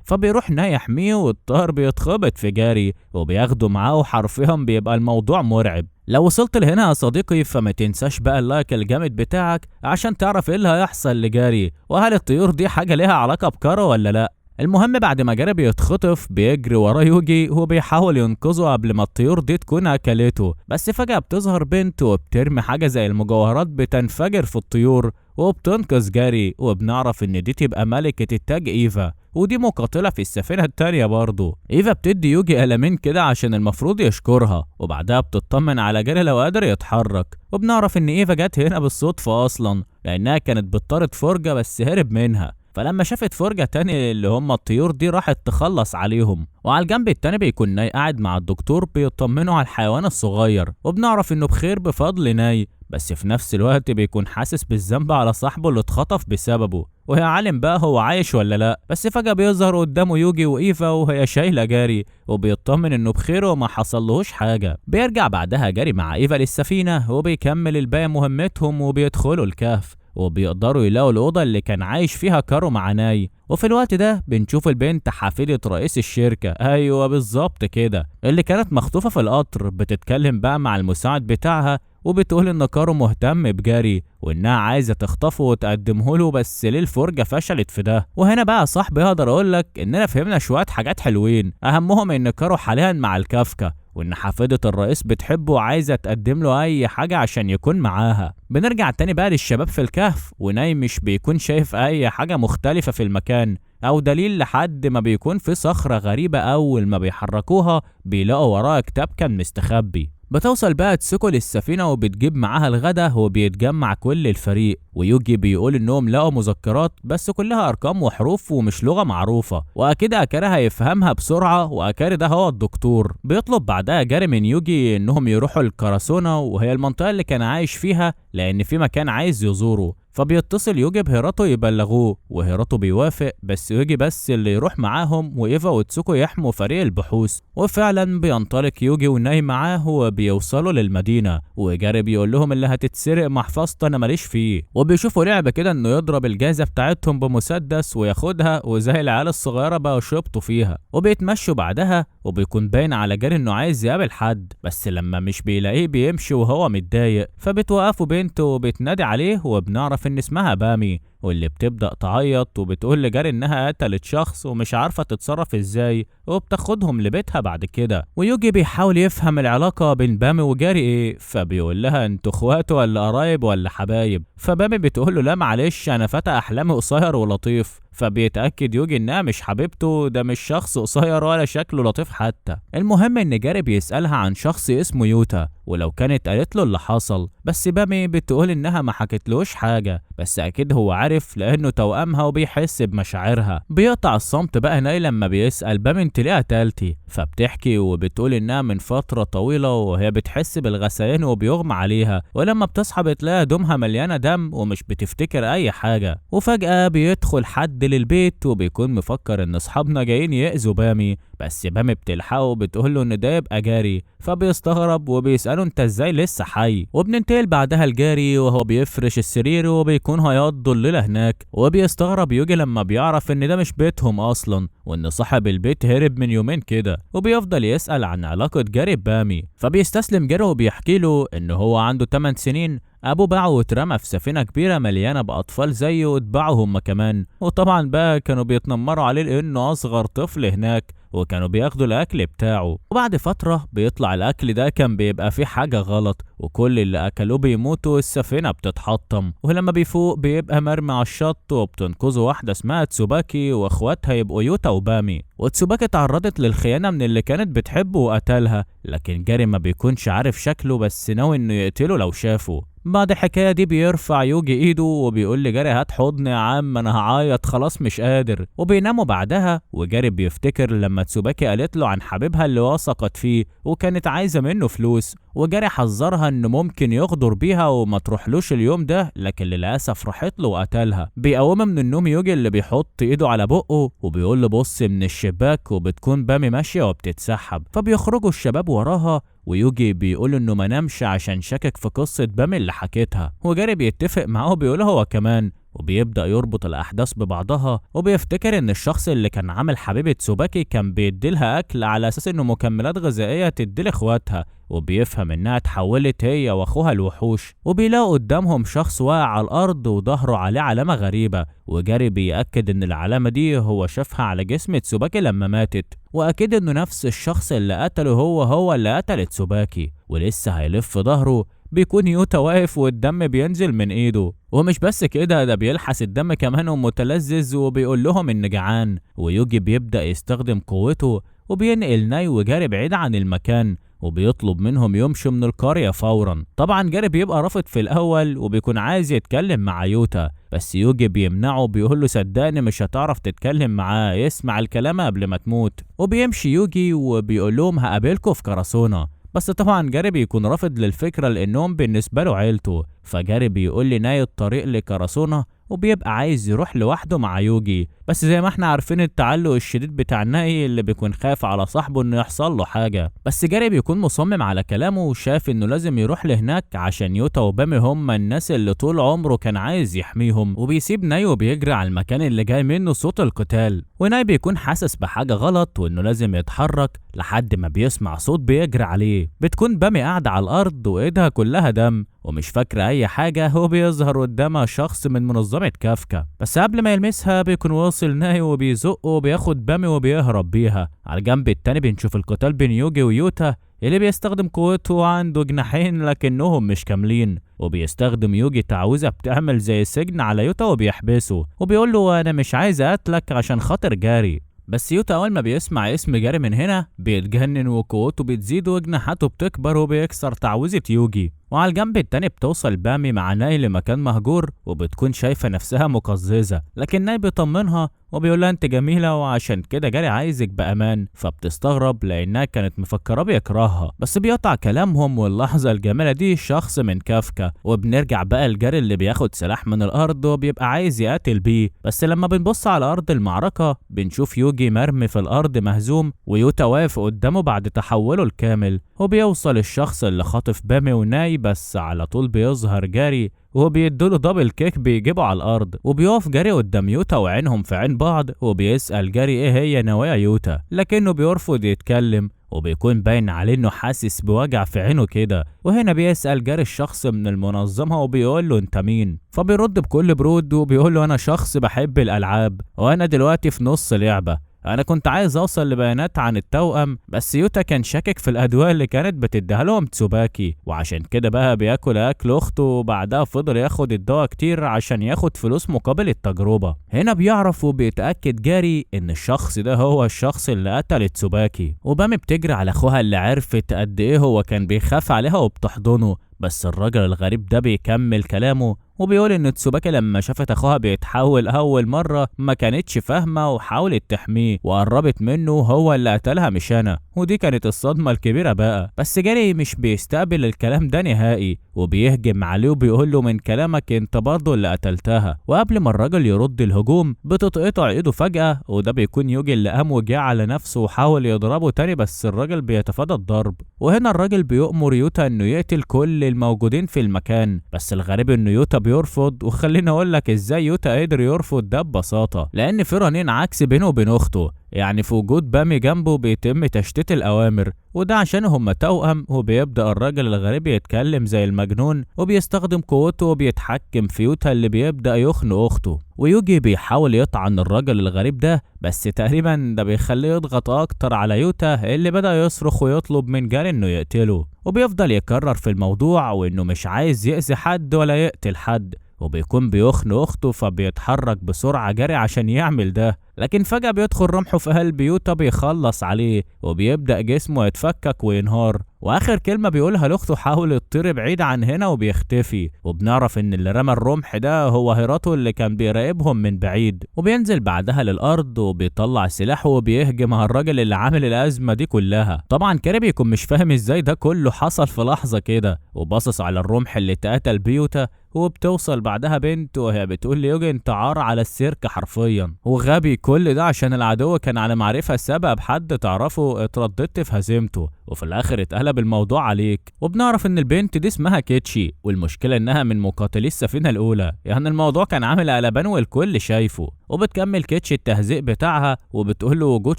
فبيروح ناي يحميه والطار بيتخبط في جاري وبياخده معاه، وحرفيا بيبقى الموضوع مرعب. لو وصلت لهنا يا صديقي فما تنساش بقى اللايك الجامد بتاعك عشان تعرف ايه اللي هيحصل لجاري، وهل الطيور دي حاجة ليها علاقة بكارو ولا لا. المهم بعد ما جاري بيتخطف بيجري وراه يوجي وبيحاول ينقذه قبل ما الطيور دي تكون اكلته، بس فجأة بتظهر بنت وبترمي حاجة زي المجوهرات بتنفجر في الطيور وبتنقذ جاري، وبنعرف ان دي تبقى ملكة التاج ايفا، ودي مقاتلة في السفينة التانية برضه. ايفا بتدي يوجي قلمين كده عشان المفروض يشكرها، وبعدها بتطمن على جاري لو قادر يتحرك، وبنعرف ان ايفا جت هنا بالصدفة اصلا لانها كانت بتطارد فرجة بس هرب منها، فلما شافت فرجة تاني اللي هم الطيور دي راحت تخلص عليهم. وعلى الجنب التاني بيكون ناي قاعد مع الدكتور بيطمنوا على الحيوان الصغير، وبنعرف انه بخير بفضل ناي، بس في نفس الوقت بيكون حاسس بالذنب على صاحبه اللي اتخطف بسببه، وهي عالم بقى هو عايش ولا لا. بس فجأة بيظهر قدامه يوجي وإيفا وهي شايلة جاري، وبيطمن انه بخير وما حصلهوش حاجة. بيرجع بعدها جاري مع إيفا للسفينة وبيكمل الباقي مهمتهم وبيدخلوا الكهف، وبيقدروا يلاقوا الأوضة اللي كان عايش فيها كارو مع ناي. وفي الوقت ده بنشوف البنت حفيدة رئيس الشركة، أيوة بالظبط كده، اللي كانت مخطوفة في القطر، بتتكلم بقى مع المساعد بتاعها وبتقول إن كارو مهتم بجاري وإنها عايزة تخطفه وتقدمه له، بس ليه الفرجة فشلت في ده. وهنا بقى صاحبي أقدر أقولك إننا فهمنا شوية حاجات حلوين، أهمهم إن كارو حاليا مع الكافكا، وإن حفيدة الرئيس بتحبه وعايزة تقدم له أي حاجة عشان يكون معاها. بنرجع تاني بقى للشباب في الكهف، وناي مش بيكون شايف أي حاجة مختلفة في المكان أو دليل لحد ما بيكون في صخرة غريبة أول ما بيحركوها بيلاقوا وراها كتاب كان مستخبي. بتوصل بقى تسوكو للسفينة وبتجيب معاها الغدا وبيتجمع كل الفريق، ويوجي بيقول انهم لقوا مذكرات بس كلها ارقام وحروف ومش لغة معروفة، واكيد اكاري هيفهمها بسرعة، واكاري ده هو الدكتور. بيطلب بعدها جاري من يوجي انهم يروحوا الكراسونا وهي المنطقة اللي كان عايش فيها لان في مكان عايز يزوره، فبيتصل يوجي بهيراتو يبلغوه، وهيراتو بيوافق، بس يوجي بس اللي يروح معاهم وإيفا وتسوكو يحموا فريق البحوث. وفعلا بينطلق يوجي وناي معاه وبيوصلوا للمدينة، وجاري بيقول لهم اللي هتتسرق محفظته انا ماليش فيه، وبيشوفوا لعبة كده انه يضرب الجائزة بتاعتهم بمسدس وياخدها، وزي العيال الصغيرة بقوا شبطوا فيها. وبيتمشوا بعدها وبيكون باين على جاري انه عايز يقابل حد، بس لما مش بيلاقيه بيمشي وهو متضايق، فبتوقفوا بنته وبتنادي عليه، وبنعرف ان اسمها بامي، واللي بتبدأ تعيط وبتقول لجاري انها قتلت شخص ومش عارفة تتصرف ازاي، وبتاخدهم لبيتها بعد كده. ويوجي بيحاول يفهم العلاقة بين بامي وجاري ايه، فبيقول لها انتوا اخوات ولا قرايب ولا حبايب، فبامي بتقول له لا معلش انا فتى احلامي قصير ولطيف، فبيتأكد يوجي انها مش حبيبته، ده مش شخص قصير ولا شكله لطيف حتى. المهم ان جاري بيسألها عن شخص اسمه يوتا ولو كانت قالت له اللي حصل، بس بامي بتقول انها ما حكتلوش حاجة، بس اكيد هو عارف لانه توأمها وبيحس بمشاعرها. بيقطع الصمت بقى ناي لما بيسأل بامي انت ليه قتلتي، فبتحكي وبتقول انها من فترة طويلة وهي بتحس بالغثيان وبيغمى عليها، ولما بتصحى بتلاقي هدومها مليانة دم ومش بتفتكر اي حاجة. وفجأة بيدخل حد للبيت وبيكون مفكر ان اصحابنا جايين يأذوا بامي، بس بامي بتلحقه وبتقول له ان ده يبقى جاري، فبيستغرب وبيسأله انت ازاي لسه حي. وبننتقل بعدها لجاري وهو بيفرش السرير وبيكون هيقضوا الليلة هناك، وبيستغرب يوجي لما بيعرف ان ده مش بيتهم اصلا، وان صاحب البيت هرب من يومين كده، وبيفضل يسأل عن علاقة جاري ببامي، فبيستسلم جاري وبيحكي له ان هو عنده 8 سنين ابوه باعه واترمى في سفينة كبيرة مليانة باطفال زيه واتباعوا هم كمان، وطبعا بقى كانوا بيتنمروا عليه لانه اصغر طفل هناك، وكانوا بياخدوا الاكل بتاعه. وبعد فترة بيطلع الاكل ده كان بيبقى فيه حاجة غلط، وكل اللي اكلوه بيموتوا والسفينة بتتحطم، ولما بيفوق بيبقى مرمي على الشط، وبتنقذه واحدة اسمها تسوباكي واخواتها يبقوا يوتا وبامي. وتسوباكي تعرضت للخيانة من اللي كانت بتحبه وقتلها، لكن جاري ما بيكونش عارف شكله بس ناوي انه يقتله لو شافه. بعد الحكاية دي بيرفع يوجي ايده وبيقول لجاري هات حضن يا عم انا هعيط خلاص مش قادر، وبيناموا بعدها. وجاري بيفتكر لما تسوباكي قالت له عن حبيبها اللي وثقت فيه وكانت عايزة منه فلوس، وجاري حذرها انه ممكن يغدر بيها وما تروحلوش اليوم ده، لكن للاسف راحت له وقتلها. بيقومها من النوم يوجي اللي بيحط ايده على بقه وبيقول له بص من الشباك، وبتكون بامي ماشية وبتتسحب، فبيخرجوا الشباب وراها. ويوجي بيقول انه ما نامش عشان شاكك في قصة بامي اللي حكيتها، وجاري بيتفق معاه وبيقول هو كمان، وبيبدأ يربط الأحداث ببعضها. وبيفتكر إن الشخص اللي كان عامل حبيبة تسوباكي كان بيديلها أكل على أساس إنه مكملات غذائية تدي لإخواتها، وبيفهم إنها اتحولت هي وأخوها الوحوش. وبيلاقوا قدامهم شخص واقع على الأرض وظهره عليه علامة غريبة، وجاري بيأكد إن العلامة دي هو شافها على جسم تسوباكي لما ماتت، وأكيد إنه نفس الشخص اللي قتله هو اللي قتل تسوباكي. ولسه هيلف ظهره بيكون يوتا واقف والدم بينزل من ايده، ومش بس كده ده بيلحس الدم كمان ومتلذذ وبيقول لهم ان جعان. ويوجي بيبدأ يستخدم قوته وبينقل ناي وجاري بعيد عن المكان، وبيطلب منهم يمشوا من القرية فورا. طبعا جاري بيبقى رافض في الاول وبيكون عايز يتكلم مع يوتا، بس يوجي بيمنعه بيقول له صدقني مش هتعرف تتكلم معاه، يسمع الكلام قبل ما تموت. وبيمشي يوجي وبيقول لهم هقابلكوا في كراسونا، بس طبعا جاري بيكون رافض للفكرة لأنهم بالنسبة له عيلته. فجاري بيقول لي ناي الطريق لكراسونا وبيبقى عايز يروح لوحده مع يوجي، بس زي ما احنا عارفين التعلق الشديد بتاع ناي اللي بيكون خايف على صاحبه انه يحصل له حاجة. بس جاري بيكون مصمم على كلامه وشاف انه لازم يروح لهناك عشان يوتا وبامي هم الناس اللي طول عمره كان عايز يحميهم. وبيسيب ناي وبيجري على المكان اللي جاي منه صوت القتال، وناي بيكون حاسس بحاجة غلط وانه لازم يتحرك لحد ما بيسمع صوت بيجري عليه. بتكون بامي قاعدة على الارض وايدها كلها دم ومش فاكرة أي حاجة. هو بيظهر قدامها شخص من منظمة كافكا، بس قبل ما يلمسها بيكون واصل ناي وبيزقه وبياخد بامي وبيهرب بيها. على الجنب التاني بنشوف القتال بين يوجي ويوتا اللي بيستخدم قوته عنده جناحين لكنهم مش كاملين، وبيستخدم يوجي تعويذة بتعمل زي سجن على يوتا وبيحبسه، وبيقول له أنا مش عايز أقتلك عشان خاطر جاري. بس يوتا أول ما بيسمع اسم جاري من هنا بيتجنن وقوته بتزيد وجناحاته بتكبر وبيكسر تعويذة يوجي. وعلى الجنب التاني بتوصل بامي مع ناي لمكان مهجور وبتكون شايفة نفسها مقززة، لكن ناي بيطمنها وبيقولها انت جميلة وعشان كده جاري عايزك بأمان. فبتستغرب لأنها كانت مفكرة بيكرهها، بس بيقطع كلامهم. واللحظة الجميلة دي شخص من كافكا، وبنرجع بقى الجاري اللي بياخد سلاح من الأرض وبيبقى عايز يقاتل بيه. بس لما بنبص على أرض المعركة بنشوف يوجي مرمي في الأرض مهزوم ويوتا واقف قدامه بعد تحوله الكامل. وبيوصل الشخص اللي خاطف بامي وناي، بس على طول بيظهر جاري وبيدوله دبل كيك بيجيبه على الارض. وبيقف جاري قدام يوتا وعينهم في عين بعض، وبيسأل جاري ايه هي نوايا يوتا لكنه بيرفض يتكلم، وبيكون باين عليه انه حاسس بوجع في عينه كده. وهنا بيسأل جاري الشخص من المنظمة وبيقول له انت مين؟ فبيرد بكل برود وبيقول له انا شخص بحب الالعاب وانا دلوقتي في نص لعبة، انا كنت عايز اوصل لبيانات عن التوأم، بس يوتا كان شاكك في الادوية اللي كانت بتديها لهم تسوباكي، وعشان كده بقى بياكل اكل اخته. وبعدها فضل ياخد الدواء كتير عشان ياخد فلوس مقابل التجربة. هنا بيعرف وبيتأكد جاري ان الشخص ده هو الشخص اللي قتل تسوباكي. وبامي بتجري على اخوها اللي عرفت قد ايه هو كان بيخاف عليها وبتحضنه، بس الراجل الغريب ده بيكمل كلامه وبيقول ان تسوباكي لما شافت اخوها بيتحول اول مرة ما كانتش فاهمة وحاولت تحميه وقربت منه، هو اللي قتلها مش انا. ودي كانت الصدمة الكبيرة بقى. بس جاري مش بيستقبل الكلام ده نهائي وبيهجم عليه وبيقول له من كلامك انت برضه اللي قتلتها. وقبل ما الراجل يرد الهجوم بتتقطع ايده فجأة، وده بيكون يوجي اللي قام وجه على نفسه وحاول يضربه تاني، بس الراجل بيتفادى الضرب. وهنا الراجل بيؤمر يوتا انه يقتل كل الموجودين في المكان، بس الغريب انه يوتا بيرفض. وخليني اقول لك ازاي يوتا قدر يرفض ده ببساطة، لان في رنين عكس بينه وبين اخته، يعني في وجود بامي جنبه بيتم تشتيت الأوامر، وده عشان هما توأم. وبيبدأ الراجل الغريب يتكلم زي المجنون وبيستخدم قوته وبيتحكم في يوتا اللي بيبدأ يخنق أخته. ويوجي بيحاول يطعن الراجل الغريب ده، بس تقريبا ده بيخليه يضغط أكتر على يوتا اللي بدأ يصرخ ويطلب من جاري إنه يقتله. وبيفضل يكرر في الموضوع وإنه مش عايز يأذي حد ولا يقتل حد، وبيكون بيخنق أخته فبيتحرك بسرعة جاري عشان يعمل ده، لكن فجأة بيدخل رمحه في قلب يوتا بيخلص عليه وبيبدأ جسمه يتفكك وينهار، واخر كلمة بيقولها لاخته حاول يطير بعيد عن هنا وبيختفي. وبنعرف ان اللي رمى الرمح ده هو هيراتو اللي كان بيراقبهم من بعيد، وبينزل بعدها للارض وبيطلع سلاحه وبيهجم على الراجل اللي عامل الازمة دي كلها. طبعا كاري بيكون مش فاهم ازاي ده كله حصل في لحظة كده، وباصص على الرمح اللي اتقتل بيوتا. وبتوصل بعدها بنت وهي بتقول ليوجي انت عار على السيرك حرفيا، وغبي كل ده عشان العدو كان على معرفة سبب حد تعرفه اترددت في هزيمته، وفي الاخر اتقلب الموضوع عليك. وبنعرف ان البنت دي اسمها كيتشي، والمشكلة انها من مقاتلي السفينة الاولى، يعني الموضوع كان عامل قلبان والكل شايفه. وبتكمل كيتشي التهزيء بتاعها وبتقول له وجود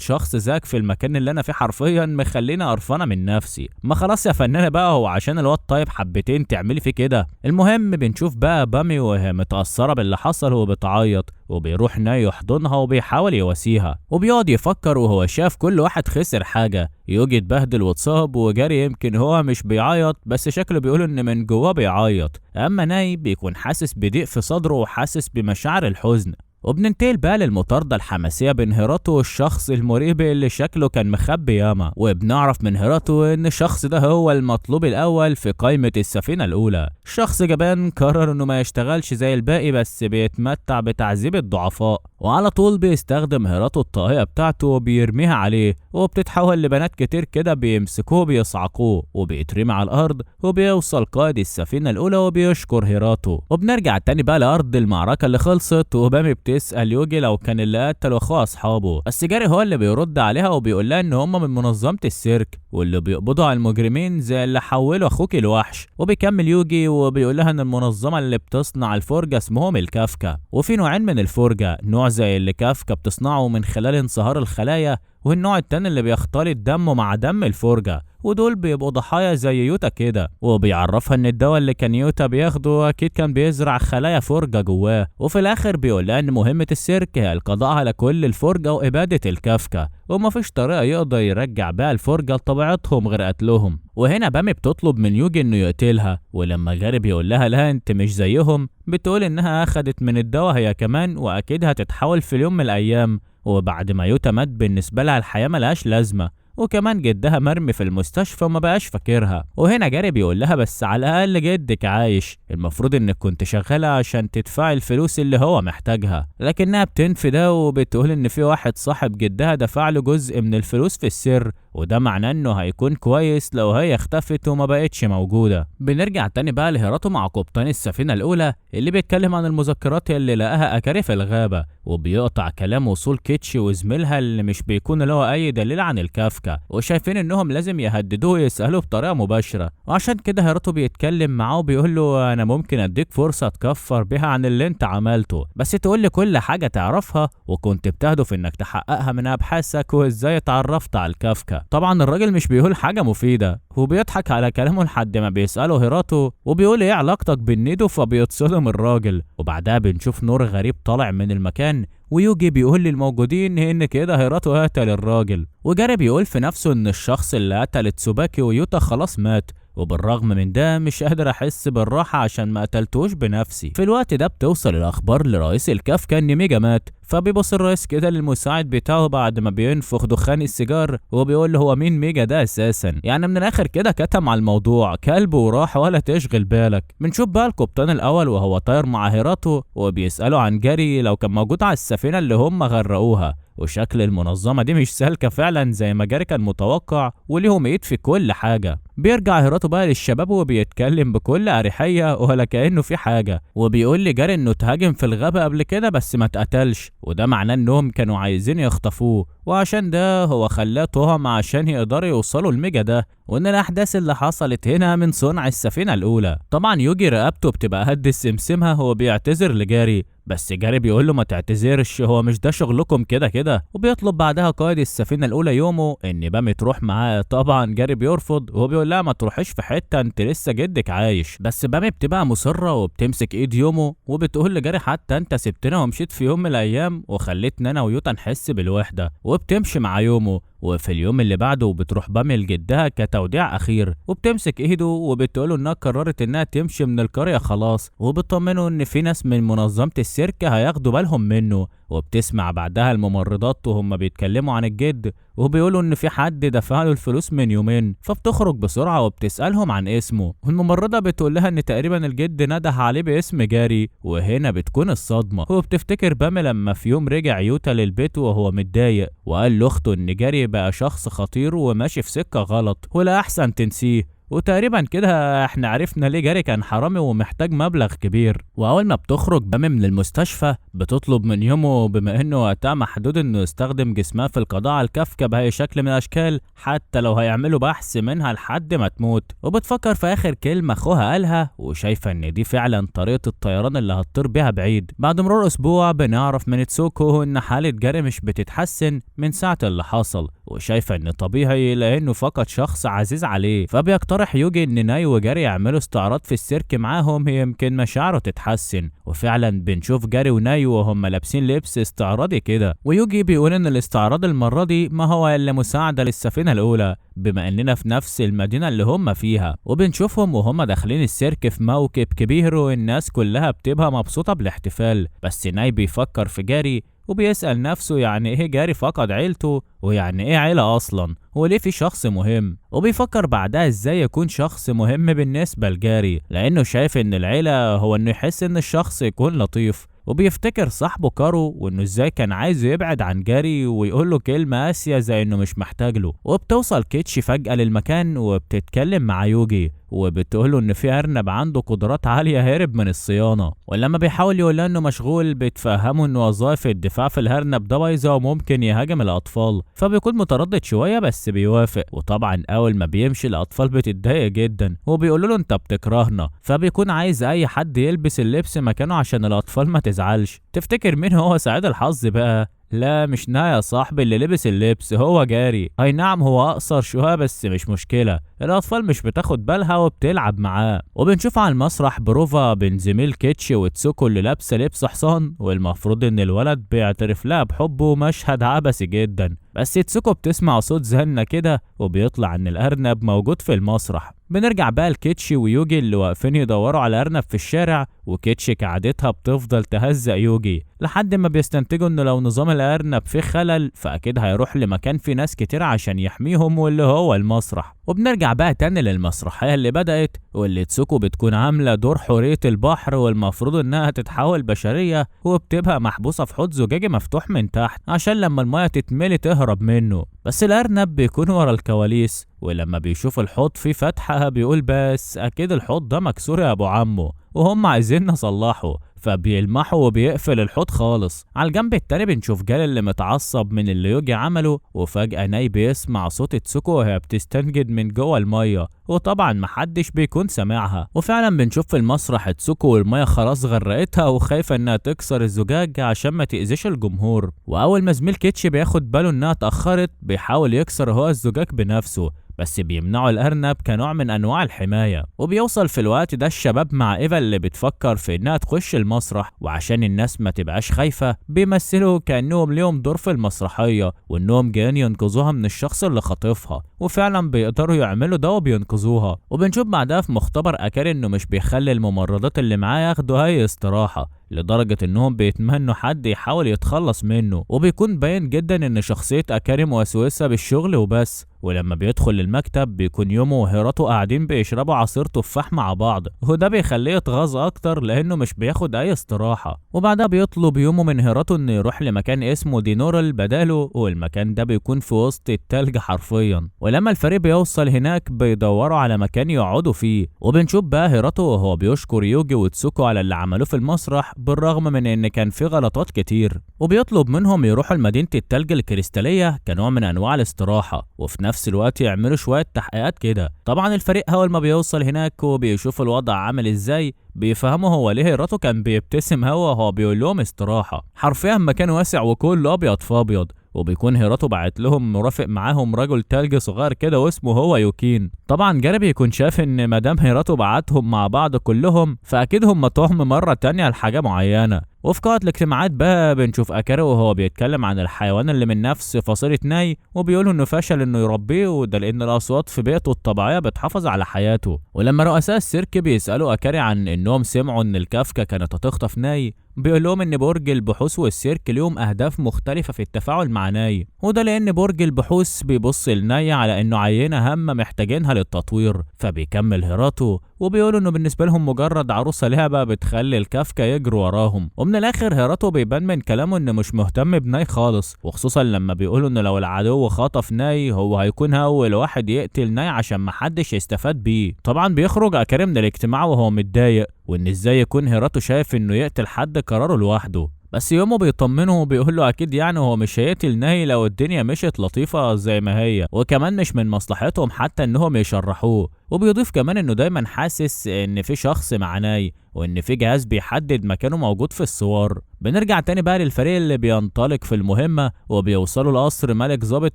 شخص زيك في المكان اللي انا فيه حرفيا مخليني قرفانه من نفسي. ما خلاص يا فنانه بقى، هو عشان الواد طيب حبتين تعملي فيه كده؟ المهم بنشوف بقى بامي وهي متأثرة باللي حصل وبتعيط، وبيروح ناي يحضنها وبيحاول يواسيها، وبيقعد يفكر وهو شاف كل واحد خسر حاجة. يوجي اتبهدل واتصاب، وجاري يمكن هو مش بيعيط بس شكله بيقول ان من جواه بيعيط، اما ناي بيكون حاسس بضيق في صدره وحاسس بمشاعر الحزن. وبننتقل بقى للمطاردة الحماسية بين هيراتو والشخص المريب اللي شكله كان مخبي ياما، وبنعرف من هيراتو ان الشخص ده هو المطلوب الاول في قائمة السفينة الاولى. شخص جبان قرر انه ما يشتغلش زي الباقي بس بيتمتع بتعذيب الضعفاء، وعلى طول بيستخدم هيراتو الطاقية بتاعته وبيرميها عليه، وبتتحول لبنات كتير كده بيمسكوه بيصعقوه وبيترمي على الارض. وبيوصل قائد السفينة الاولى وبيشكر هيراتو. وبنرجع تاني بقى لارض المعركة اللي خلصت، وبامي بتسأل يوجي لو كان اللي قتل اخوه اصحابه، بس جاري هو اللي بيرد عليها وبيقول لها ان هم من منظمة السيرك واللي بيقبضوا على المجرمين زي اللي حولوا اخوك الوحش. وبيكمل يوجي وبيقول لها ان المنظمة اللي بتصنع الفرجة اسمهم الكافكا، وفي نوعين من الفرجة، نوع زي اللي كافكا بتصنعه من خلال انصهار الخلايا، والنوع التاني اللي بيختلط دمه مع دم الفرجة، ودول بيبقوا ضحايا زي يوتا كده. وبيعرفها ان الدواء اللي كان يوتا بياخده اكيد كان بيزرع خلايا فرجة جواه. وفي الاخر بيقول لها ان مهمة السيرك هي القضاء على كل الفرجة وابادة الكافكا، ومفيش طريقة يقدر يرجع بيها الفرجة لطبيعتهم غير قتلهم. وهنا بامي بتطلب من يوجي انه يقتلها، ولما جاري بيقول لها لا انت مش زيهم، بتقول انها اخدت من الدواء هي كمان واكيد هتتحول في اليوم من الايام. وبعد ما يوتا مات بالنسبة لها الحياة ملهاش لازمة، وكمان جدها مرمي في المستشفى وما بقاش فاكرها. وهنا جاري بيقول لها بس على الاقل جدك عايش، المفروض انك كنت شغاله عشان تدفعي الفلوس اللي هو محتاجها. لكنها بتنفي ده وبتقول ان في واحد صاحب جدها دفع له جزء من الفلوس في السر، وده معناه انه هيكون كويس لو هي اختفت وما بقتش موجوده. بنرجع تاني بقى لهيراتو مع قبطان السفينه الاولى اللي بيتكلم عن المذكرات اللي لقاها اكاري في الغابه، وبيقطع كلام وصول كيتشي وزميلها اللي مش بيكون له اي دليل عن الكافكا، وشايفين انهم لازم يهددوه ويسالوه بطريقه مباشره. وعشان كده هيراتو بيتكلم معاه وبيقول له انا ممكن اديك فرصه تكفر بيها عن اللي انت عملته، بس تقول لي كل حاجه تعرفها وكنت بتهدف انك تحققها من ابحاثك وازاي اتعرفت على الكافكا. طبعا الراجل مش بيقول حاجه مفيده وبيضحك على كلامه لحد ما بيساله هيراتو وبيقول ايه علاقتك بالنيدو، فبيتصدم الراجل. وبعدها بنشوف نور غريب طالع من المكان، ويوجي بيقول للموجودين ان كده هيراتو قتل الراجل. وجاري بيقول في نفسه ان الشخص اللي قتل تسوباكي ويوتا خلاص مات، وبالرغم من ده مش قادر احس بالراحه عشان ما قتلتوش بنفسي. في الوقت ده بتوصل الاخبار لرئيس الكافكا ان ميجا مات، فبيبص الرئيس كده للمساعد بتاعه بعد ما بينفخ دخان السيجار وبيقول له هو مين ميجا ده اساسا، يعني من الاخر كده كتم على الموضوع كلب وراح ولا تشغل بالك. بنشوف بقى القبطان الاول وهو طاير مع هيراتو وبيساله عن جاري لو كان موجود على السفينه اللي هم غرقوها، وشكل المنظمة دي مش سالكة فعلا زي ما جاري كان متوقع، وليهم ايد في كل حاجة. بيرجع هيراتو بقى للشباب وبيتكلم بكل أريحية ولا كأنه في حاجة، وبيقول لجاري انه اتهاجم في الغابة قبل كده بس ما اتقتلش، وده معناه انهم كانوا عايزين يخطفوه، وعشان ده هو خلاه تهم عشان يقدروا يوصلوا الميجا ده، وان الاحداث اللي حصلت هنا من صنع السفينة الاولى. طبعا يوجي رقبته بتبقى قد السمسمها، هو بيعتذر لجاري بس جاري بيقول له ما تعتذرش، هو مش ده شغلكم كده كده. وبيطلب بعدها قائد السفينه الاولى يومو ان بامي تروح معاه، طبعا جاري بيرفض وبيقول لها ما تروحيش في حته انت لسه جدك عايش، بس بامي بتبقى مصره وبتمسك ايد يومو وبتقول لجاري حتى انت سبتنا ومشيت في يوم من الايام وخليتنا انا ويوتا نحس بالوحده، وبتمشي مع يومو. وفي اليوم اللي بعده بتروح بامي لجدها كتوديع اخير وبتمسك ايده وبتقوله انها قررت انها تمشي من القريه خلاص، وبتطمنه ان في ناس من منظمه السيرك هياخدوا بالهم منه، وبتسمع بعدها الممرضات وهم بيتكلموا عن الجد وبيقولوا ان في حد دفع له الفلوس من يومين، فبتخرج بسرعه وبتسالهم عن اسمه، والممرضه بتقول لها ان تقريبا الجد نده عليه باسم جاري. وهنا بتكون الصدمه، وبتفتكر بام لما في يوم رجع يوتا للبيت وهو متضايق وقال لاخته ان جاري بقى شخص خطير وماشي في سكه غلط ولا احسن تنسيه. وتقريبا كده احنا عرفنا ليه جاري كان حرامي ومحتاج مبلغ كبير. واول ما بتخرج بامي من المستشفى بتطلب من يومو بما انه وقتها محدود انه يستخدم جسمها في القضاء على الكفكه باي شكل من الاشكال، حتى لو هيعملوا بحث منها لحد ما تموت. وبتفكر في اخر كلمه اخوها قالها وشايفه ان دي فعلا طريقه الطيران اللي هتطير بيها بعيد. بعد مرور اسبوع بنعرف من تسوكو ان حاله جاري مش بتتحسن من ساعه اللي حصل، وشايفه ان طبيعي لانه فقد شخص عزيز عليه. فبيقترح يوجي ان ناي وجاري يعملوا استعراض في السيرك معاهم يمكن مشاعره تتحسن. وفعلا بنشوف جاري وناي وهم لابسين لبس استعراضي كده، ويوجي بيقول ان الاستعراض المره دي ما هو الا مساعده للسفينه الاولى بما اننا في نفس المدينه اللي هم فيها. وبنشوفهم وهم داخلين السيرك في موكب كبير والناس كلها بتبقى مبسوطه بالاحتفال، بس ناي بيفكر في جاري وبيسأل نفسه يعني ايه جاري فقد عيلته، ويعني ايه عيلة اصلا، وليه في شخص مهم. وبيفكر بعدها ازاي يكون شخص مهم بالنسبة لجاري، لانه شايف ان العيلة هو انه يحس ان الشخص يكون لطيف. وبيفتكر صاحبه كارو وانه ازاي كان عايزه يبعد عن جاري ويقول له كلمة قاسية زي انه مش محتاج له. وبتوصل كيتشي فجأة للمكان وبتتكلم مع يوجي وبتقوله ان في ارنب عنده قدرات عالية هرب من الصيانة، ولما بيحاول يقول انه مشغول بتفهمه ان وظائف الدفاع في الارنب ده بايظة وممكن يهاجم الاطفال. فبيكون متردد شوية بس بيوافق. وطبعا اول ما بيمشي الاطفال بتتضايق جدا وبيقولوا له انت بتكرهنا، فبيكون عايز اي حد يلبس اللبس مكانه عشان الاطفال ما تزعلش. تفتكر مين هو سعيد الحظ بقى؟ لا مش نايا صاحبي اللي لبس اللبس، هو جاري. اي نعم هو اقصر شويه بس مش مشكله، الاطفال مش بتاخد بالها وبتلعب معاه. وبنشوف على المسرح بروفا بين زميل كيتشي وتسوكو اللي لابسه لبس حصان، والمفروض ان الولد بيعترف لها بحبه، مشهد عبثي جدا. بس تسوكو بتسمع صوت زنة كده وبيطلع ان الارنب موجود في المسرح. بنرجع بقى لكيتشي ويوجي اللي واقفين يدوروا على ارنب في الشارع، وكيتشي كعادتها بتفضل تهزق يوجي لحد ما بيستنتجوا ان لو نظام الارنب فيه خلل فاكيد هيروح لمكان فيه ناس كتير عشان يحميهم واللي هو المسرح. وبنرجع بقى تاني للمسرحيه اللي بدأت واللي تسوكو بتكون عامله دور حورية البحر، والمفروض انها تتحول بشريه وبتبقى محبوسه في حوض زجاجي مفتوح من تحت عشان لما المايه تتملي تهرب منه. بس الارنب بيكون ورا الكواليس، ولما بيشوف الحوض فيه فتحه بيقول بس اكيد الحوض ده مكسور يا ابو عمو وهم عايزين نصلحه، فبيلمحه وبيقفل الحوض خالص. على الجنب التاني بنشوف جال اللي متعصب من اللي يوجي عمله، وفجأة ناي بيسمع صوت تسوكو وهي بتستنجد من جوه المية، وطبعا محدش بيكون سامعها. وفعلا بنشوف في المسرح تسوكو والمية خلاص غرقتها وخايفة انها تكسر الزجاج عشان ما تأذيش الجمهور. واول ما زميل كيتشي بياخد باله انها اتأخرت بيحاول يكسر هو الزجاج بنفسه، بس بيمنعوا الأرنب كنوع من أنواع الحماية. وبيوصل في الوقت ده الشباب مع إيفا اللي بتفكر في إنها تخش المسرح، وعشان الناس ما تبقاش خايفة بيمثلوا كأنهم ليهم دور في المسرحية وإنهم جايين ينقذوها من الشخص اللي خاطفها، وفعلا بيقدروا يعملوا ده وبينقذوها. وبنشوف بعدها في مختبر أكاري إنه مش بيخلي الممرضات اللي معاه ياخدوا أي استراحة، لدرجة انهم بيتمنوا حد يحاول يتخلص منه. وبيكون باين جدا ان شخصية اكاري موسوسة بالشغل وبس. ولما بيدخل المكتب بيكون يومو وهيراتو قاعدين بيشربوا عصير تفاح مع بعض، وده بيخليه يتغاظ اكتر لانه مش بياخد اي استراحة. وبعدها بيطلب يومو من هيراتو انه يروح لمكان اسمه دينورال بداله، والمكان ده بيكون في وسط التلج حرفيا. ولما الفريق بيوصل هناك بيدوروا على مكان يقعدوا فيه، وبنشوف بقى هيراتو وهو بيشكر يوجي وتسوكو على اللي عملوه في المسرح بالرغم من ان كان في غلطات كتير، وبيطلب منهم يروحوا لمدينة التلج الكريستالية كنوع من انواع الاستراحة، وفي نفس الوقت يعملوا شوية تحقيقات كده. طبعا الفريق اول ما بيوصل هناك وبيشوف الوضع عامل ازاي بيفهموا هو ليه هيراتو كان بيبتسم وهو بيقول لهم استراحة. حرفيا مكان واسع وكله ابيض في ابيض، وبيكون هيراتو بعت لهم مرافق معاهم رجل تلج صغير كده واسمه هو يوكين. طبعا جاري بيكون شاف ان مادام هيراتو بعتهم مع بعض كلهم فاكيد هم تهم مرة تانية لحاجة معينة، وفي قاعة الاجتماعات بقى بنشوف أكاري وهو بيتكلم عن الحيوان اللي من نفس فصيلة ناي، وبيقول إنه فشل إنه يربيه، وده لأن الأصوات في بيئته الطبيعية بتحافظ على حياته. ولما رؤساء السيرك بيسألوا أكاري عن إنهم سمعوا إن الكافكا كانت هتخطف ناي، بيقول لهم ان برج البحوث والسيرك ليهم اهداف مختلفه في التفاعل مع ناي، وده لان برج البحوث بيبص لناي على انه عينه هامه محتاجينها للتطوير، فبيكمل هيراتو وبيقولوا انه بالنسبه لهم مجرد عروسه لعبه بتخلي الكافكا يجروا وراهم. ومن الاخر هيراتو بيبان من كلامه انه مش مهتم بناي خالص، وخصوصا لما بيقولوا انه لو العدو خطف ناي هو هيكون اول واحد يقتل ناي عشان محدش يستفاد بيه. طبعا بيخرج أكاري من الاجتماع وهو متضايق، وان ازاي يكون هيراتو شايف انه يقتل حد قراره لوحده. بس يومه بيطمنه وبيقول له اكيد يعني هو مش هيقتل ناي لو الدنيا مشيت لطيفه زي ما هي، وكمان مش من مصلحتهم حتى انهم يشرحوه. وبيضيف كمان انه دايما حاسس ان في شخص مع ناي، وان في جهاز بيحدد مكانه موجود في الصور. بنرجع تاني بقى للفريق اللي بينطلق في المهمه، وبيوصلوا لقصر ملك ضابط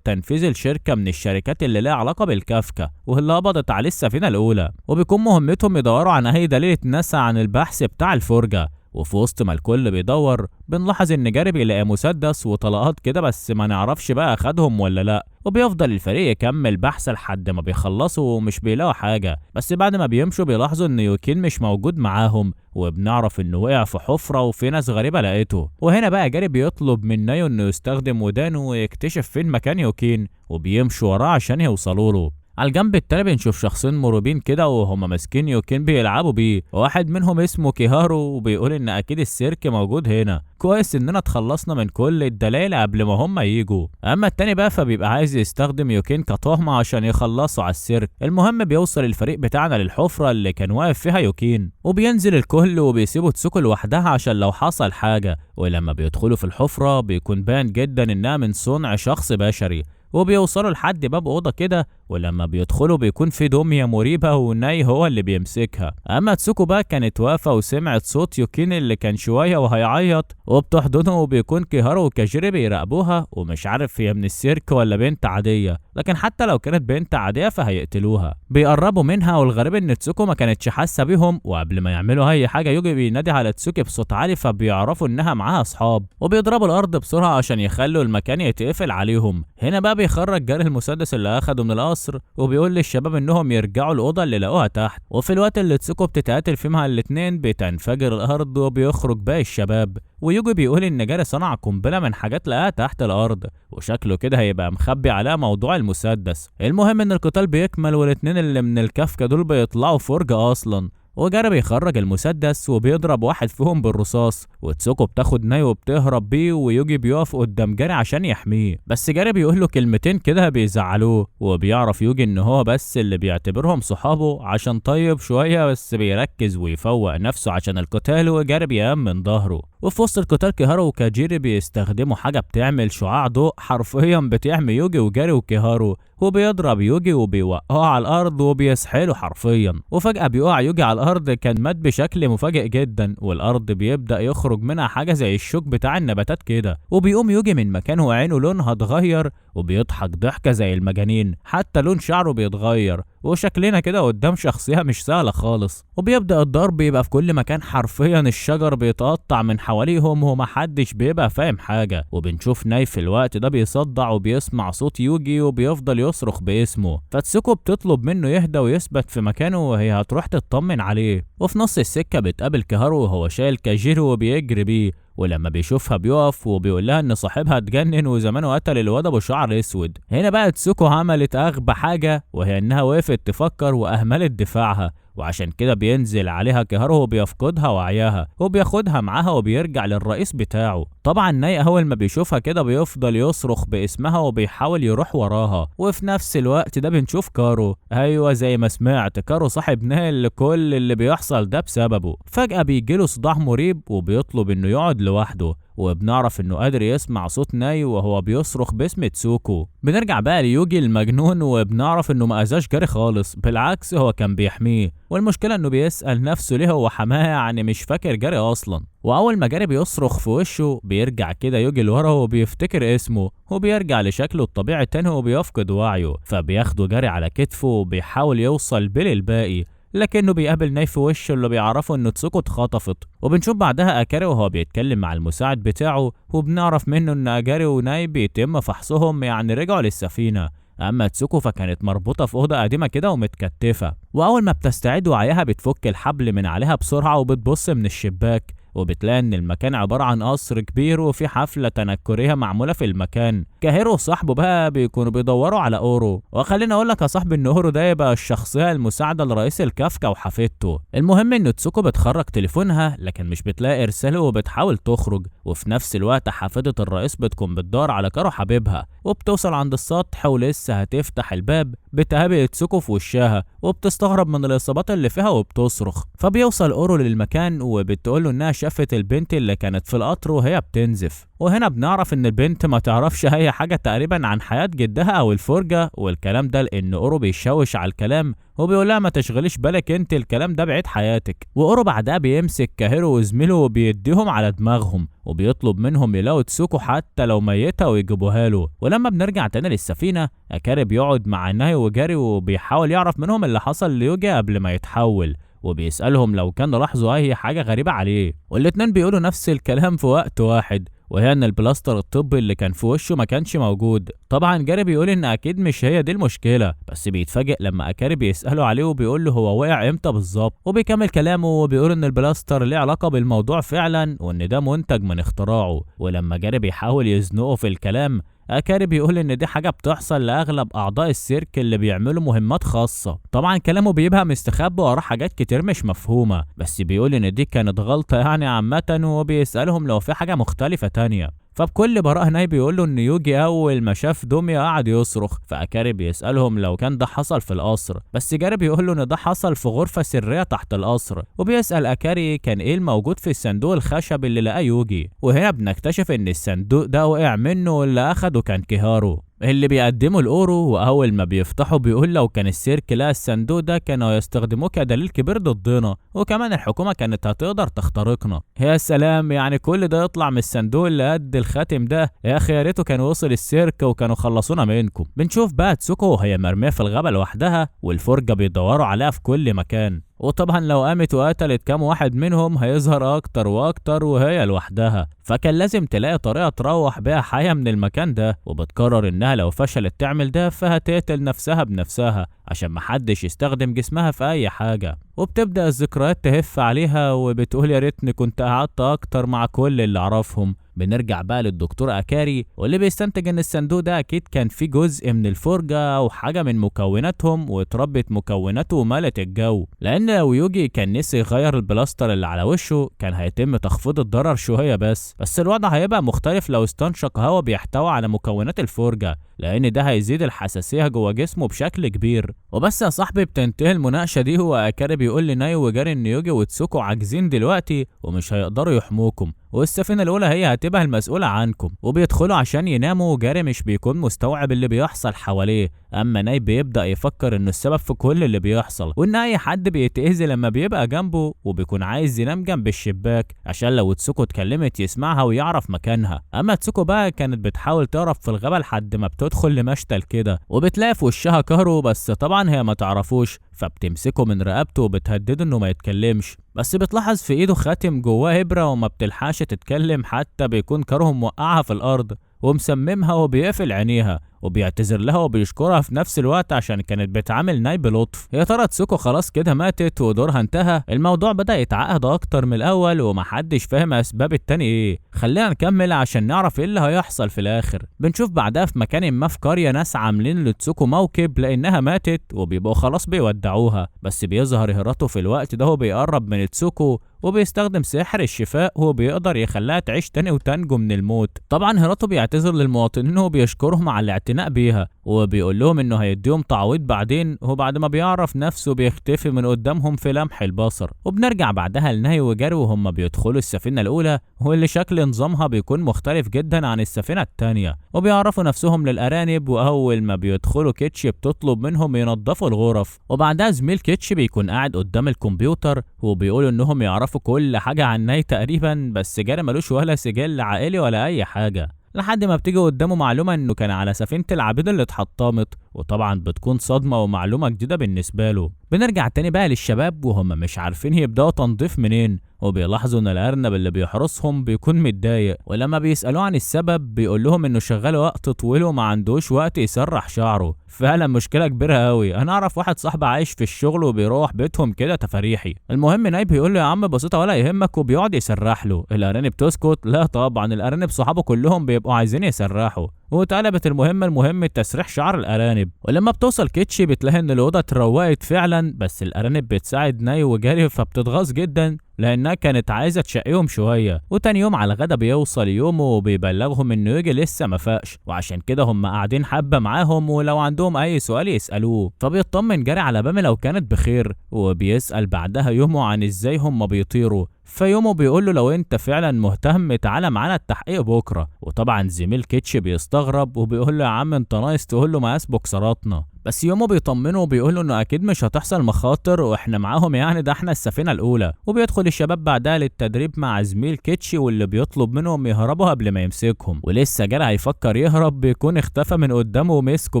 تنفيذي لشركه من الشركات اللي لها علاقه بالكافكا، واللي قبضت عليه السفينه الاولى. وبيكون مهمتهم يدوروا عن اي دليل اتنسى عن البحث بتاع الفرجه. وفي وسط ما الكل بيدور بنلاحظ ان جاري بيلاقي مسدس وطلقات كده، بس ما نعرفش بقى اخدهم ولا لا. وبيفضل الفريق يكمل بحث لحد ما بيخلصوا ومش بيلاقوا حاجه، بس بعد ما بيمشوا بيلاحظوا ان يوكين مش موجود معاهم، وبنعرف انه وقع في حفره وفي ناس غريبه لقيته. وهنا بقى جاري بيطلب من نايو انه يستخدم ودانه ويكتشف فين مكان يوكين، وبيمشوا وراه عشان يوصلوا له. على الجنب التاني بنشوف شخصين مرعوبين كده وهما ماسكين يوكين بيلعبوا بيه، وواحد منهم اسمه كيهارو وبيقول ان اكيد السيرك موجود هنا، كويس اننا اتخلصنا من كل الدلائل قبل ما هما ييجوا. اما التاني بقى فبيبقى عايز يستخدم يوكين كتهمه عشان يخلصوا على السيرك. المهم بيوصل الفريق بتاعنا للحفره اللي كان واقف فيها يوكين، وبينزل الكل وبيسيبوا تسوكو لوحدها عشان لو حصل حاجه. ولما بيدخلوا في الحفره بيكون باين جدا انها من صنع شخص بشري، وبيوصلوا لحد باب اوضه كده، ولما بيدخلوا بيكون في دميه مريبه وناي هو اللي بيمسكها. اما تسوكو بقى كانت واقفه وسمعت صوت يوكين اللي كان شويه وهيعيط، وبتحضنه، وبيكون كيهارو وكاجيري بيراقبوها ومش عارف هي من السيرك ولا بنت عاديه، لكن حتى لو كانت بنت عاديه فهيقتلوها. بيقربوا منها، والغريب ان تسوكو ما كانتش حاسه بيهم، وقبل ما يعملوا اي حاجه يوجي بينادي على تسوكي بصوت عالي، فبيعرفوا انها معاها اصحاب، وبيضربوا الارض بسرعه عشان يخلوا المكان يتقفل عليهم. هنا بقى بيخرج جاري المسدس اللي اخده من القصر، وبيقول للشباب انهم يرجعوا الاوضه اللي لقوها تحت. وفي الوقت اللي تسوكو بتتقاتل فيه مع الاتنين بتنفجر الارض وبيخرج باقي الشباب، ويوجي بيقول ان جاري صنع قنبله من حاجات لقاها تحت الارض، وشكله كده هيبقى مخبي عليها موضوع المسدس. المهم ان القتال بيكمل، والاتنين اللي من الكافكا دول بيطلعوا فرجه اصلا، وجاري بيخرج المسدس وبيضرب واحد فيهم بالرصاص، وتسوكو بتاخد ناي وبتهرب بيه، ويوجي بيقف قدام جاري عشان يحميه. بس جاري بيقول له كلمتين كده بيزعلوه، وبيعرف يوجي ان هو بس اللي بيعتبرهم صحابه عشان طيب شويه، بس بيركز ويفوق نفسه عشان القتال، وجاري بيقام من ظهره. وفي وسط القتال كيهارو وكاجيري بيستخدموا حاجه بتعمل شعاع ضوء حرفيا بتحمي يوجي وجاري وكيهارو، وبيضرب يوجي وبيوقعه على الارض وبيسحله حرفيا. وفجاه بيقع يوجي على الارض كان مات بشكل مفاجئ جدا، والارض بيبدا يخرج منها حاجه زي الشوك بتاع النباتات كده، وبيقوم يوجي من مكانه وعينه لونها اتغير، وبيضحك ضحكه زي المجانين، حتى لون شعره بيتغير، وشكلنا كده قدام شخصيه مش سهله خالص. وبيبدا الضرب يبقى في كل مكان حرفيا، الشجر بيتقطع من حواليهم ومحدش بيبقى فاهم حاجه. وبنشوف ناي في الوقت ده بيصدع وبيسمع صوت يوجي وبيفضل يصرخ باسمه، فتسوكو بتطلب منه يهدى ويثبت في مكانه وهي هتروح تطمن عليه. وفي نص السكه بتقابل كيهارو وهو شايل كاجيري وبيجري بيه، ولما بيشوفها بيقف وبيقول لها ان صاحبها اتجنن وزمانه قتل الواد ابو شعر اسود. هنا بقى تسوكو عملت اغبى حاجه، وهي انها وقفت تفكر واهملت دفاعها، وعشان كده بينزل عليها كيهارو وبيفقدها وعيها، وبياخدها معاها وبيرجع للرئيس بتاعه. طبعا ناي اول ما بيشوفها كده بيفضل يصرخ باسمها وبيحاول يروح وراها. وفي نفس الوقت ده بنشوف كارو، ايوه زي ما سمعت، كارو صاحب ناي اللي كل اللي بيحصل ده بسببه. فجأة بيجيله صداع مريب وبيطلب انه يقعد لوحده، وبنعرف انه قادر يسمع صوت ناي وهو بيصرخ باسم تسوكو. بنرجع بقى ليوجي المجنون، وبنعرف انه ما اذاش جاري خالص، بالعكس هو كان بيحميه. والمشكله انه بيسأل نفسه ليه هو حماه، يعني مش فاكر جاري اصلا. واول ما جاري بيصرخ في وشه بيرجع كده يوجي لورا وبيفتكر اسمه، وبيرجع لشكله الطبيعي تاني وبيفقد وعيه. فبياخده جاري على كتفه وبيحاول يوصل بيه للباقي، لكنه بيقابل ناي في وشه اللي بيعرفوا ان تسوكو اتخطفت. وبنشوف بعدها اكاري وهو بيتكلم مع المساعد بتاعه، وبنعرف منه ان اكاري وناي بيتم فحصهم، يعني رجعوا للسفينة. اما تسوكو فكانت مربوطة في اوضة قديمة كده ومتكتفة، واول ما بتستعد وعيها بتفك الحبل من عليها بسرعة وبتبص من الشباك، وبتلاقي ان المكان عبارة عن قصر كبير وفي حفلة تنكرية معمولة في المكان. كاهيرو وصاحبه بقى بيكونوا بيدوروا على اورو، وخليني اقول لك يا صاحبي ان اورو ده يبقى الشخصية المساعدة لرئيس الكافكا وحفيدته. المهم ان تسوكو بتخرج تليفونها لكن مش بتلاقي ارساله وبتحاول تخرج، وفي نفس الوقت حفيدة الرئيس بتكون بتدور على كارو حبيبها، وبتوصل عند السطح ولسه هتفتح الباب بتهابي تسوكو في وشها، وبتستغرب من الاصابات اللي فيها وبتصرخ. فبيوصل اورو للمكان وبتقوله انها شافت البنت اللي كانت في القطر وهي بتنزف. وهنا بنعرف ان البنت ما تعرفش اي حاجة تقريبا عن حياة جدها او الفرجة والكلام ده، لان اورو بيشوش على الكلام وبيقولها ما تشغليش بالك انت، الكلام ده بعيد حياتك. واورو بعدها بيمسك كاهيرو وزميله وبيديهم على دماغهم، وبيطلب منهم يلاقوا تسوكو حتى لو ميتة ويجيبوها له. ولما بنرجع تاني للسفينة اكاري بيقعد مع ناي وجاري وبيحاول يعرف منهم اللي حصل ليوجي قبل ما يتحول، وبيسألهم لو كانوا لاحظوا اي حاجة غريبة عليه، والاتنين بيقولوا نفس الكلام في وقت واحد، وهي ان البلاستر الطبي اللي كان في وشه ما كانش موجود. طبعا جاري بيقول ان اكيد مش هي دي المشكله، بس بيتفاجئ لما اكاري بيساله عليه وبيقول له هو وقع امتى بالظبط، وبيكمل كلامه وبيقول ان البلاستر ليه علاقه بالموضوع فعلا وان ده منتج من اختراعه. ولما جاري بيحاول يزنقه في الكلام اكاري بيقول ان دي حاجه بتحصل لاغلب اعضاء السيرك اللي بيعملوا مهمات خاصه. طبعا كلامه بيبقى مستخبي وراه حاجات كتير مش مفهومه، بس بيقول ان دي كانت غلطه يعني عامه، وبيسالهم لو في حاجه مختلفه تانية. فبكل براءة ناي بيقول له ان يوجي اول ما شاف دوميا قعد يصرخ، فاكاري بيسالهم لو كان ده حصل في القصر، بس جاري بيقول له ان ده حصل في غرفه سريه تحت القصر. وبيسال اكاري كان ايه الموجود في الصندوق الخشب اللي لقاه يوجي، وهنا بنكتشف ان الصندوق ده وقع منه واللي اخده كان كيهارو اللي بيقدمه لاورو. واول ما بيفتحوا بيقول لو كان السيرك لقى الصندوق ده كانوا يستخدموه كدليل كبير ضدنا، وكمان الحكومه كانت هتقدر تخترقنا. يا سلام، يعني كل ده يطلع من الصندوق اللي قد الخاتم ده؟ يا اخي يا ريته كان وصل السيرك وكانوا خلصونا منكم. بنشوف بقى تسوكو وهي مرميه في الغابه لوحدها والفرجه بيدوروا عليها في كل مكان، وطبعا لو قامت وقتلت كام واحد منهم هيظهر اكتر واكتر وهي لوحدها، فكان لازم تلاقي طريقه تروح بيها حياه من المكان ده. وبتقرر انها لو فشلت تعمل ده فهتقتل نفسها بنفسها عشان محدش يستخدم جسمها في اي حاجه. وبتبدا الذكريات تهف عليها وبتقول يا ريتني كنت قعدت اكتر مع كل اللي اعرفهم. بنرجع بقى للدكتور اكاري واللي بيستنتج ان الصندوق ده اكيد كان فيه جزء من الفرجة او حاجة من مكوناتهم واتربت مكوناته وملت الجو، لان لو يوجي كان نسي يغير البلاستر اللي على وشه كان هيتم تخفيض الضرر شوية، بس الوضع هيبقى مختلف لو استنشق هوا بيحتوي على مكونات الفرجة، لان ده هيزيد الحساسية جوه جسمه بشكل كبير. وبس يا صاحبي بتنتهي المناقشة دي، هو اكاري بيقول لناي وجاري ان يوجي وتسوكو عاجزين دلوقتي ومش هيقدروا يحموكم، والسفينة الأولى هي هتبقى المسؤولة عنكم. وبيدخلوا عشان يناموا وجاري مش بيكون مستوعب اللي بيحصل حواليه، أما ناي بيبدأ يفكر إنه السبب في كل اللي بيحصل وإن أي حد بيتأذي لما بيبقى جنبه، وبيكون عايز ينام جنب الشباك عشان لو تسوكو اتكلمت يسمعها ويعرف مكانها. أما تسوكو بقى كانت بتحاول تهرب في الغابة لحد ما بتدخل لمشتل كده وبتلاقي في وشها كهرو، بس طبعا هي ما تعرفوش، فبتمسكه من رقبته وبتهدده إنه ما يتكلمش، بس بتلاحظ في ايده خاتم جواه ابره وما بتلحقش تتكلم، حتى بيكون كارو موقعها في الارض ومسممها وبيقفل عينيها وبيعتذر لها وبيشكرها في نفس الوقت عشان كانت بتعامل ناي بلطف. يا ترى تسوكو خلاص كده ماتت ودورها انتهى؟ الموضوع بدأ يتعقد اكتر من الاول ومحدش فاهم اسباب التاني ايه. خلينا نكمل عشان نعرف ايه اللي هيحصل في الاخر. بنشوف بعدها في مكان ما في قرية ناس عاملين لتسوكو موكب لانها ماتت وبيبقوا خلاص بيودعوها، بس بيظهر هيراتو في الوقت ده وبيقرب من تسوكو وبيستخدم سحر الشفاء وبيقدر يخليها تعيش تاني وتنجو من الموت. طبعا هيراتو بيعتذر للمواطنين وبيشكرهم على الاعتناء بيها وبيقول لهم انه هيديهم تعويض بعدين، وبعد ما بيعرف نفسه بيختفي من قدامهم في لمح البصر. وبنرجع بعدها لناي وجاري وهم بيدخلوا السفينة الأولى واللي شكل نظامها بيكون مختلف جدا عن السفينة التانية، وبيعرفوا نفسهم للأرانب. وأول ما بيدخلوا كيتش بتطلب منهم ينظفوا الغرف، وبعدها زميل كيتش بيكون قاعد قدام الكمبيوتر وبيقولوا انهم يعرفوا كل حاجة عن ناي تقريبا، بس جاري ملوش ولا سجل عائلي ولا أي حاجة، لحد ما بتيجي قدامه معلومة انه كان على سفينة العبيد اللي اتحطمت وطبعا بتكون صدمة ومعلومة جديدة بالنسبة له. بنرجع تاني بقى للشباب وهم مش عارفين يبدأوا تنظيف منين، وبيلاحظوا ان الارنب اللي بيحرسهم بيكون متضايق، ولما بيسألوه عن السبب بيقول لهم انه شغال وقت طويل وما عندوش وقت يسرح شعره. فعلا مشكلة كبيرة قوي. انا اعرف واحد صاحبي عايش في الشغل وبيروح بيتهم كده تفاريحي. المهم نايب بيقول له يا عم بسيطة ولا يهمك، وبيقعد يسرح له. الارانب تسكت؟ لا طبعا، الارانب صحابه كلهم بيبقوا عايزين يسرحوا، واتقلبت المهمة تسريح شعر الارانب. ولما بتوصل كيتشي بتلاقي ان الاوضه اتروقت فعلا، بس الارانب بتساعد ناي وجاري فبتتغاظ جدا لانها كانت عايزه تشقيهم شويه. وتاني يوم على الغدا بيوصل يومه وبيبلغهم انه يجي لسه ما فاقش، وعشان كده هم قاعدين حبه معاهم ولو عندهم اي سؤال يسالوه. فبيطمن جاري على بامي لو كانت بخير، وبيسال بعدها يومه عن ازاي هم بيطيروا. فيومه بيقول له لو انت فعلا مهتم تعالى معانا التحقيق بكره. وطبعا زميل كيتش بيستغرب وبيقول له يا عم انت ناقص تقول له مقاس بوكسراتنا. بس يومه بيطمنه وبيقول له انه اكيد مش هتحصل مخاطر واحنا معاهم، يعني ده احنا السفينه الاولى. وبيدخل الشباب بعدها للتدريب مع زميل كيتشي واللي بيطلب منهم يهربوا قبل ما يمسكهم. ولسه جاري هيفكر يهرب بيكون اختفى من قدامه ومسكه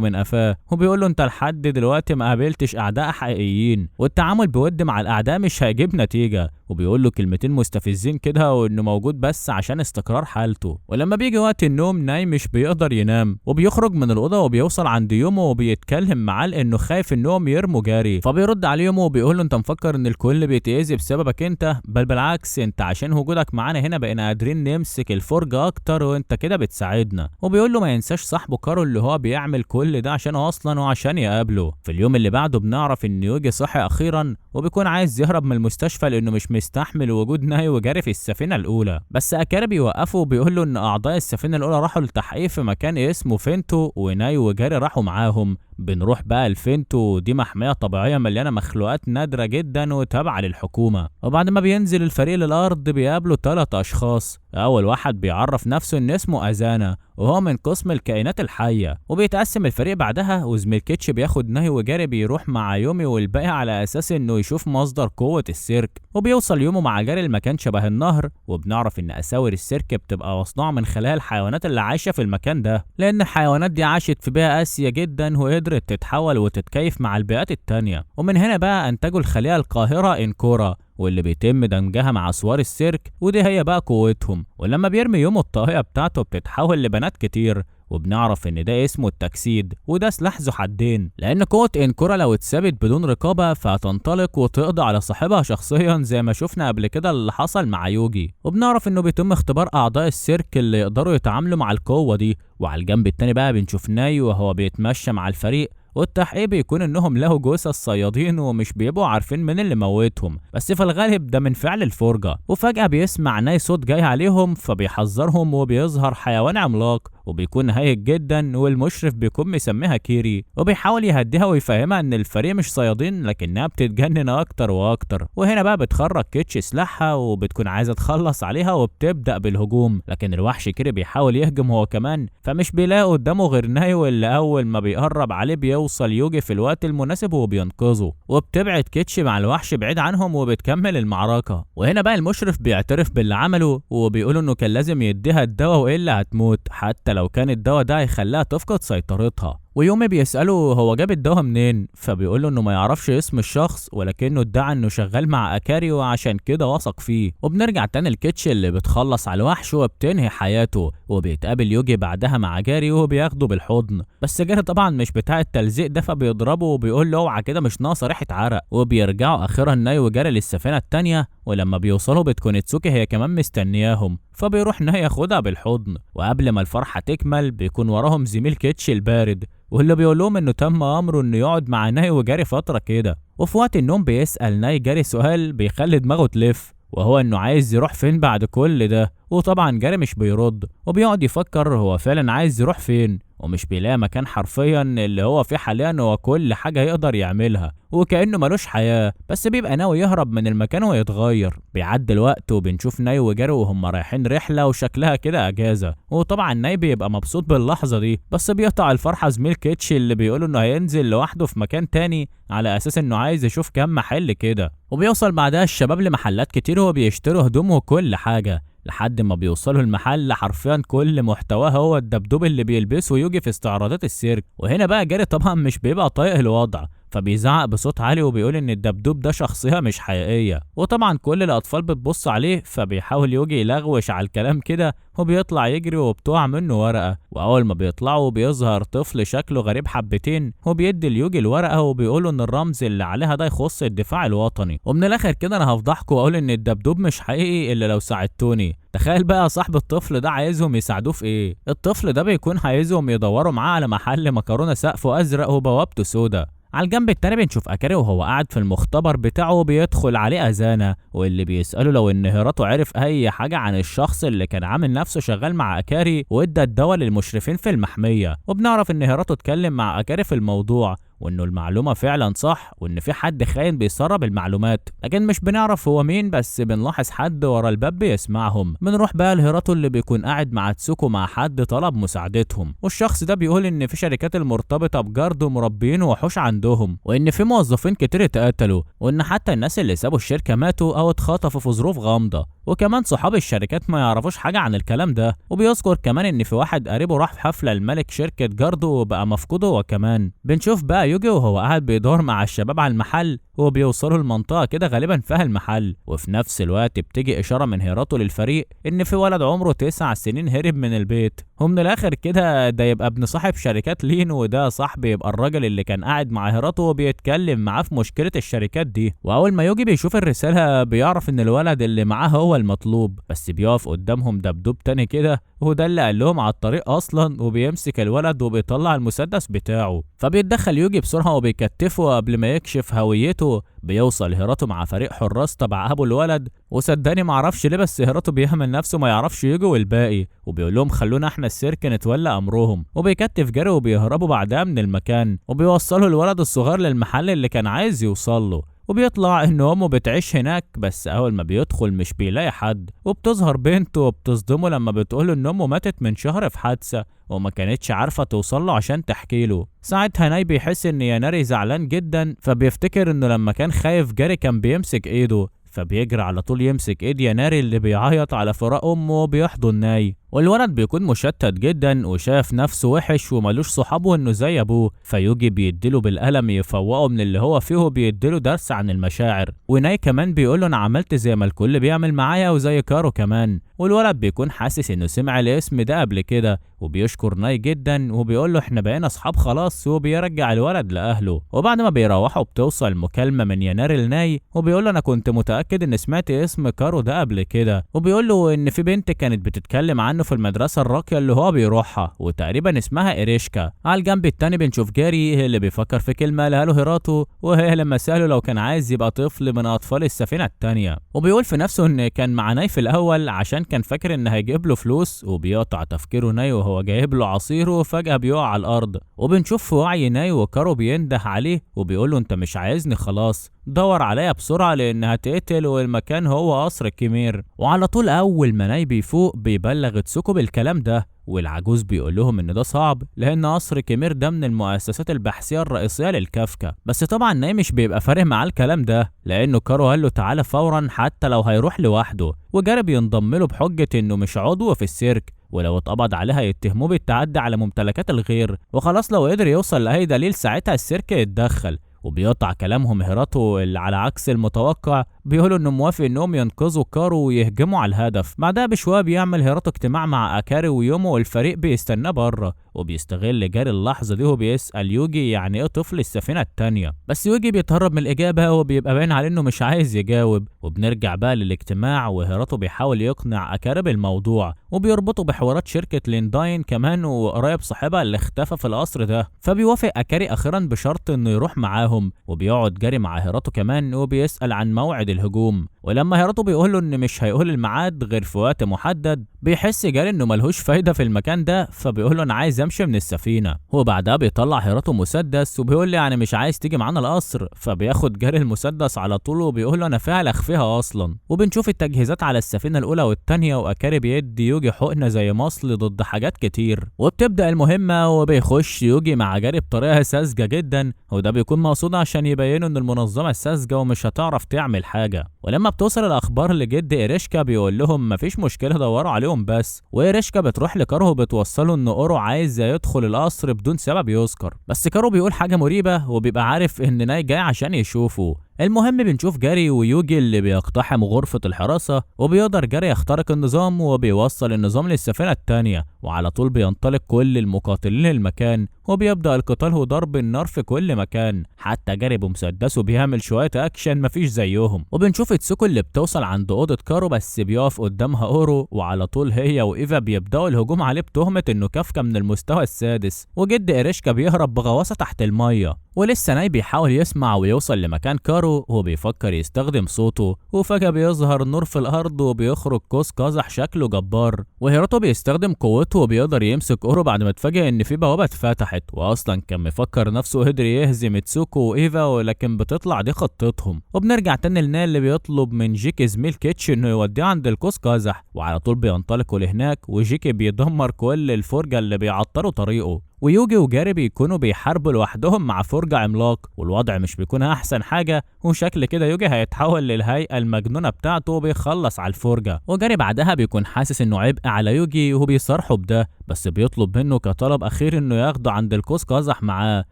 من قفاه، وبيقول له انت لحد دلوقتي ما قابلتش اعداء حقيقيين، والتعامل بود مع الاعداء مش هيجيب نتيجه. وبيقول له كلمتين مستفزين كده وانه موجود بس عشان استقرار حالته. ولما بيجي وقت النوم ناي مش بيقدر ينام، وبيخرج من الاوضه وبيوصل عند يومه وبيتكلم معاه لانه خايف انهم يرموا جاري. فبيرد عليه يومه وبيقول له انت مفكر ان الكل بيتأذي بسببك انت؟ بل بالعكس، انت عشان وجودك معانا هنا بقينا قادرين نمسك الفرجه اكتر وانت كده بتساعدنا. وبيقول له ما ينساش صاحبه كارو اللي هو بيعمل كل ده عشانه اصلا وعشان يقابله. في اليوم اللي بعده بنعرف ان يوجي صحي اخيرا وبيكون عايز يهرب من المستشفى لانه مش مستحمل وجود ناي وجاري في السفينه الاولى. بس اكاري بيوقفه وبيقول له ان اعضاء السفينه الاولى راحوا للتحقيق في مكان اسمه فينتو وناي وجاري راحوا معاهم. بنروح بقى لفينتو، دي محمية طبيعية مليانة مخلوقات نادرة جدا وتابعة للحكومة. وبعد ما بينزل الفريق للأرض بيقابلوا 3 أشخاص. أول واحد بيعرف نفسه إن اسمه أزانا وهو من قسم الكائنات الحية، وبيتقسم الفريق بعدها. وزميل كيتش بياخد ناي وجاري بيروح مع يومي والباقي على أساس إنه يشوف مصدر قوة السيرك. وبيوصل يومه مع جاري المكان شبه النهر، وبنعرف إن أساور السيرك بتبقى مصنوعة من خلايا الحيوانات اللي عايشة في المكان ده، لأن الحيوانات دي عاشت في بيئة قاسية جدا وقدرت تتحول وتتكيف مع البيئات التانية. ومن هنا بقى أنتجوا الخلية القاهرة إنكورا واللي بيتم دمجها مع أسوار السيرك، ودي هي بقى قوتهم. ولما بيرمي يومه الطاقية بتاعته بتتحول لبنات كتير، وبنعرف ان ده اسمه التجسيد، وده سلاح ذو حدين، لان قوة انكورا لو اتثبت بدون رقابة فهتنطلق وتقضي على صاحبها شخصيا زي ما شفنا قبل كده اللي حصل مع يوجي. وبنعرف انه بيتم اختبار اعضاء السيرك اللي يقدروا يتعاملوا مع القوة دي. وعلى الجنب التاني بقى بنشوف ناي وهو بيتمشى مع الفريق، والتحقيق بيكون انهم لقوا جثث صيادين ومش بيبقوا عارفين مين اللي موتهم، بس في الغالب ده من فعل الفرجة. وفجأة بيسمع ناي صوت جاي عليهم فبيحذرهم، وبيظهر حيوان عملاق وبيكون هايج جدا، والمشرف بيكون مسميها كيري وبيحاول يهديها ويفهمها ان الفريق مش صيادين لكنها بتتجنن اكتر واكتر. وهنا بقى بتخرج كيتش سلاحها وبتكون عايزه تخلص عليها وبتبدا بالهجوم، لكن الوحش كيري بيحاول يهجم هو كمان، فمش بيلاقي قدامه غير ناي، واللي اول ما بيقرب عليه بيوصل يوجي في الوقت المناسب وبينقذه. وبتبعد كيتش مع الوحش بعيد عنهم وبتكمل المعركه. وهنا بقى المشرف بيعترف باللي عمله وبيقول انه كان لازم يديها الدواء والا هتموت، حتى لو كان الدواء ده هيخليها تفقد سيطرتها. ويومي بيسأله هو جاب الدواء منين، فبيقوله انه ما يعرفش اسم الشخص ولكنه ادعى انه شغال مع اكاري وعشان كده وثق فيه. وبنرجع تاني لكيتش اللي بتخلص على الوحش وبتنهي حياته، وبيتقابل يوجي بعدها مع جاري وبياخده بالحضن، بس جاري طبعا مش بتاع التلزيق ده فبيضربه وبيقول له اوعى كده مش ناقصه ريحه عرق. وبيرجعوا اخيرا ناي وجاري للسفينه التانيه، ولما بيوصلوا بتكون تسوكي هي كمان مستنياهم، فبيروح ناي ياخدها بالحضن. وقبل ما الفرحه تكمل بيكون وراهم زميل كيتش البارد واللي بيقول لهم انه تم امره انه يقعد مع ناي وجاري فتره كده. وفي وقت النوم بيسال ناي جاري سؤال بيخلي دماغه تلف، وهو انه عايز يروح فين بعد كل ده. وطبعا جاري مش بيرد وبيقعد يفكر هو فعلا عايز يروح فين، ومش بيلاقي مكان حرفيا اللي هو فيه حاليا هو كل حاجه يقدر يعملها، وكانه ملوش حياه بس بيبقى ناوي يهرب من المكان ويتغير. بيعدي الوقت وبنشوف ناي وجاري وهم رايحين رحله وشكلها كده اجازه، وطبعا ناي بيبقى مبسوط باللحظه دي، بس بيقطع الفرحه زميل كيتش اللي بيقول انه هينزل لوحده في مكان تاني على اساس انه عايز يشوف كام محل كده. وبيوصل بعدها الشباب لمحلات كتير وبيشتروا هدوم وكل حاجه، لحد ما بيوصلوا المحل حرفيا كل محتواه هو الدبدوب اللي بيلبسه يوجي في استعراضات السيرك. وهنا بقى جاري طبعا مش بيبقى طايق الوضع، فبيزعق بصوت عالي وبيقول ان الدبدوب ده شخصية مش حقيقية. وطبعا كل الاطفال بتبص عليه، فبيحاول يوجي يلغوش على الكلام كده وبيطلع يجري وبتقع منه ورقة. واول ما بيطلعوا بيظهر طفل شكله غريب حبتين وبيدي ليوجي الورقة وبيقوله ان الرمز اللي عليها ده يخص الدفاع الوطني. ومن الاخر كده انا هفضحكوا واقول ان الدبدوب مش حقيقي الا لو ساعدتوني. تخيل بقى صاحب الطفل ده عايزهم يساعدوه في ايه؟ الطفل ده بيكون عايزهم يدوروا معاه على محل مكرونة سقفه ازرق وبوابته سودا. على الجنب التاني بنشوف اكاري وهو قاعد في المختبر بتاعه بيدخل عليه أزانا، واللي بيسأله لو ان هيراتو عرف اي حاجة عن الشخص اللي كان عامل نفسه شغال مع اكاري وادى الدواء للمشرفين في المحمية. وبنعرف ان هيراتو اتكلم مع اكاري في الموضوع وانه المعلومة فعلا صح وان في حد خاين بيسرب المعلومات، لكن مش بنعرف هو مين، بس بنلاحظ حد ورا الباب بيسمعهم. بنروح بقى لهيراتو اللي بيكون قاعد مع تسوكو مع حد طلب مساعدتهم، والشخص ده بيقول ان في شركات المرتبطة بجارد مربين وحوش عندهم، وان في موظفين كتير اتقتلوا، وان حتى الناس اللي سابوا الشركة ماتوا او اتخطفوا في ظروف غامضة، وكمان صحاب الشركات ما يعرفوش حاجة عن الكلام ده. وبيذكر كمان ان في واحد قريبه راح في حفلة الملك شركة جاردو وبقى مفقود هو كمان. بنشوف بقى يوجي وهو قاعد بيدور مع الشباب على المحل وبيوصلوا المنطقة كده غالبا فيها المحل، وفي نفس الوقت بتيجي إشارة من هيراتو للفريق إن في ولد عمره 9 سنين هرب من البيت. ومن الآخر كده ده يبقى ابن صاحب شركات لين، وده صاحب يبقى الراجل اللي كان قاعد مع هيراتو وبيتكلم معاه في مشكلة الشركات دي. وأول ما يوجي بيشوف الرسالة بيعرف إن الولد اللي معاه هو المطلوب، بس بيقف قدامهم دبدوب تاني كده وده اللي قال لهم على الطريق أصلا، وبيمسك الولد وبيطلع المسدس بتاعه. فبيتدخل يوجي بسرعة وبيكتفه قبل ما يكشف هويته. بيوصل هيراتو مع فريق حراس تبع ابو الولد، وصدقني معرفش ليه بس هيراتو بيهمل نفسه ما يعرفش يجي والباقي، وبيقول لهم خلونا احنا السيرك نتولى امرهم، وبيكتف جري وبيهربوا بعدها من المكان، وبيوصلوا الولد الصغير للمحل اللي كان عايز يوصله. وبيطلع ان امه بتعيش هناك، بس اول ما بيدخل مش بيلاقي حد، وبتظهر بنته وبتصدمه لما بتقوله ان امه ماتت من شهر في حادثه وما كانتش عارفه توصله عشان تحكي له. ساعتها ناي بيحس ان ياناري زعلان جدا، فبيفتكر انه لما كان خايف جاري كان بيمسك ايده، فبيجري على طول يمسك ايد ياناري اللي بيعيط على فراق امه وبيحضن ناي. والولد بيكون مشتت جدا وشاف نفسه وحش ومالوش صحابه انه زي ابوه، فيوجي بيديله بالقلم يفوقه من اللي هو فيه وبيديله درس عن المشاعر. وناي كمان بيقوله انا عملت زي ما الكل بيعمل معايا وزي كارو كمان. والولد بيكون حاسس انه سمع الاسم ده قبل كده وبيشكر ناي جدا وبيقوله احنا بقينا اصحاب خلاص، وبيرجع الولد لاهله. وبعد ما بيروحوا بتوصل مكالمه من يناري لناي وبيقوله انا كنت متاكد ان سمعت اسم كارو ده قبل كده، وبيقوله ان في بنت كانت بتتكلم عنه في المدرسه الراقيه اللي هو بيروحها وتقريبا اسمها إيريشكا. على الجنب التاني بنشوف جاري اللي بيفكر في كلمه قالها له هيراتو، وهي لما ساله لو كان عايز يبقى طفل من اطفال السفينه التانيه، وبيقول في نفسه ان كان مع ناي في الاول عشان كان فاكر ان هيجيب له فلوس، وبيقطع تفكيره ناي وهو جايب له عصير وفجاه بيقع على الارض. وبنشوف في وعي ناي وكارو بينده عليه وبيقول له انت مش عايزني خلاص، دور عليا بسرعه لان هتقتل والمكان هو قصر كيمير. وعلى طول اول ما ناي بيفوق بيبلغ تسوكو بالكلام ده، والعجوز بيقول لهم ان ده صعب لان قصر كيمير ده من المؤسسات البحثيه الرئيسيه للكافكا. بس طبعا ناي مش بيبقى فارق معاه الكلام ده لانه كارو قال له تعالى فورا حتى لو هيروح لوحده، وجاري بينضم له بحجه انه مش عضو في السيرك، ولو اتقبض عليها يتهموه بالتعدي على ممتلكات الغير، وخلاص لو قدر يوصل لاي دليل ساعتها السيرك يتدخل. وبيقطع كلامهم هيراتو اللي على عكس المتوقع بيقولوا انه موافق انهم ينقذوا كارو ويهجموا على الهدف. بعدها بشويه بيعمل هيراتو اجتماع مع اكاري ويومو والفريق بيستناه بره، وبيستغل جاري اللحظه دي وبيسال يوجي يعني ايه طفل السفينه التانيه، بس يوجي بيتهرب من الاجابه وبيبقى باين عليه انه مش عايز يجاوب. وبنرجع بقى للاجتماع وهيراتو بيحاول يقنع اكاري بالموضوع، وبيربطه بحوارات شركه لينداين كمان وقرايب صاحبها اللي اختفى في القصر ده، فبيوافق اكاري اخيرا بشرط انه يروح معاهم. وبيقعد جاري مع هيراتو كمان وبيسال عن موعد الهجوم، ولما هيراتو بيقول له ان مش هيقول الميعاد غير في وقت محدد بيحس جاري انه ملهوش فايدة في المكان ده، فبيقول له انا عايز امشي من السفينة. وبعدها بيطلع هيراته مسدس وبيقول له يعني مش عايز تيجي معانا القصر، فبياخد جاري المسدس على طول وبيقول له انا فعلا اخفيها اصلا. وبنشوف التجهيزات على السفينة الاولى والتانية، واكاري بيدي يوجي حقنة زي مصل ضد حاجات كتير. وبتبدأ المهمة وبيخش يوجي مع جاري بطريقة ساذجة جدا، وده بيكون مقصود عشان يبينوا ان المنظمة ساذجة ومش هتعرف تعمل حاجة. ولما بتوصل الاخبار لجد إيريشكا بيقول لهم مفيش مشكلة دوروا عليهم بس، وإيريشكا بتروح لكارو وبتوصله ان اورو عايز يدخل القصر بدون سبب يذكر. بس كارو بيقول حاجة مريبة وبيبقى عارف ان ناي جاي عشان يشوفه. المهم بنشوف جاري ويوجي اللي بيقتحم غرفة الحراسة، وبيقدر جاري يخترق النظام وبيوصل النظام للسفينة التانية، وعلى طول بينطلق كل المقاتلين المكان وبيبدأ القتال وضرب النار في كل مكان. حتى جاري بمسدسه بيعمل شوية أكشن مفيش زيهم. وبنشوف تسوكو اللي بتوصل عند أوضة كارو، بس بيقف قدامها أورو، وعلى طول هي وإيفا بيبدأوا الهجوم عليه بتهمة إنه كافكا من المستوى السادس. وجد إيريشكا بيهرب بغواصة تحت المية، ولسه ناي بيحاول يسمع ويوصل لمكان كارو وبيفكر يستخدم صوته، وفجأة بيظهر نور في الأرض وبيخرج قوس قزح شكله جبار. وهيراته بيستخدم قوته وبيقدر يمسك أورو بعد ما اتفاجئ إن في بوابة اتفتحت، وأصلا كان مفكر نفسه قدر يهزم تسوكو وإيفا، ولكن بتطلع دي خطتهم. وبنرجع تاني لناي اللي بيطلب من جيكي زميل كيتش إنه يوديه عند القوس قزح، وعلى طول بينطلقوا لهناك، وجيكي بيدمر كل الفرجة اللي بيعطلوا طريقه. ويوجي وجاري بيكونوا بيحاربوا لوحدهم مع فرجة عملاق، والوضع مش بيكون احسن حاجة، وشكل كده يوجي هيتحول للهيئة المجنونة بتاعته وبيخلص على الفرجة. وجاري بعدها بيكون حاسس انه عبء على يوجي وبيصارحه بده، بس بيطلب منه كطلب اخير انه ياخده عند القوس قزح معاه،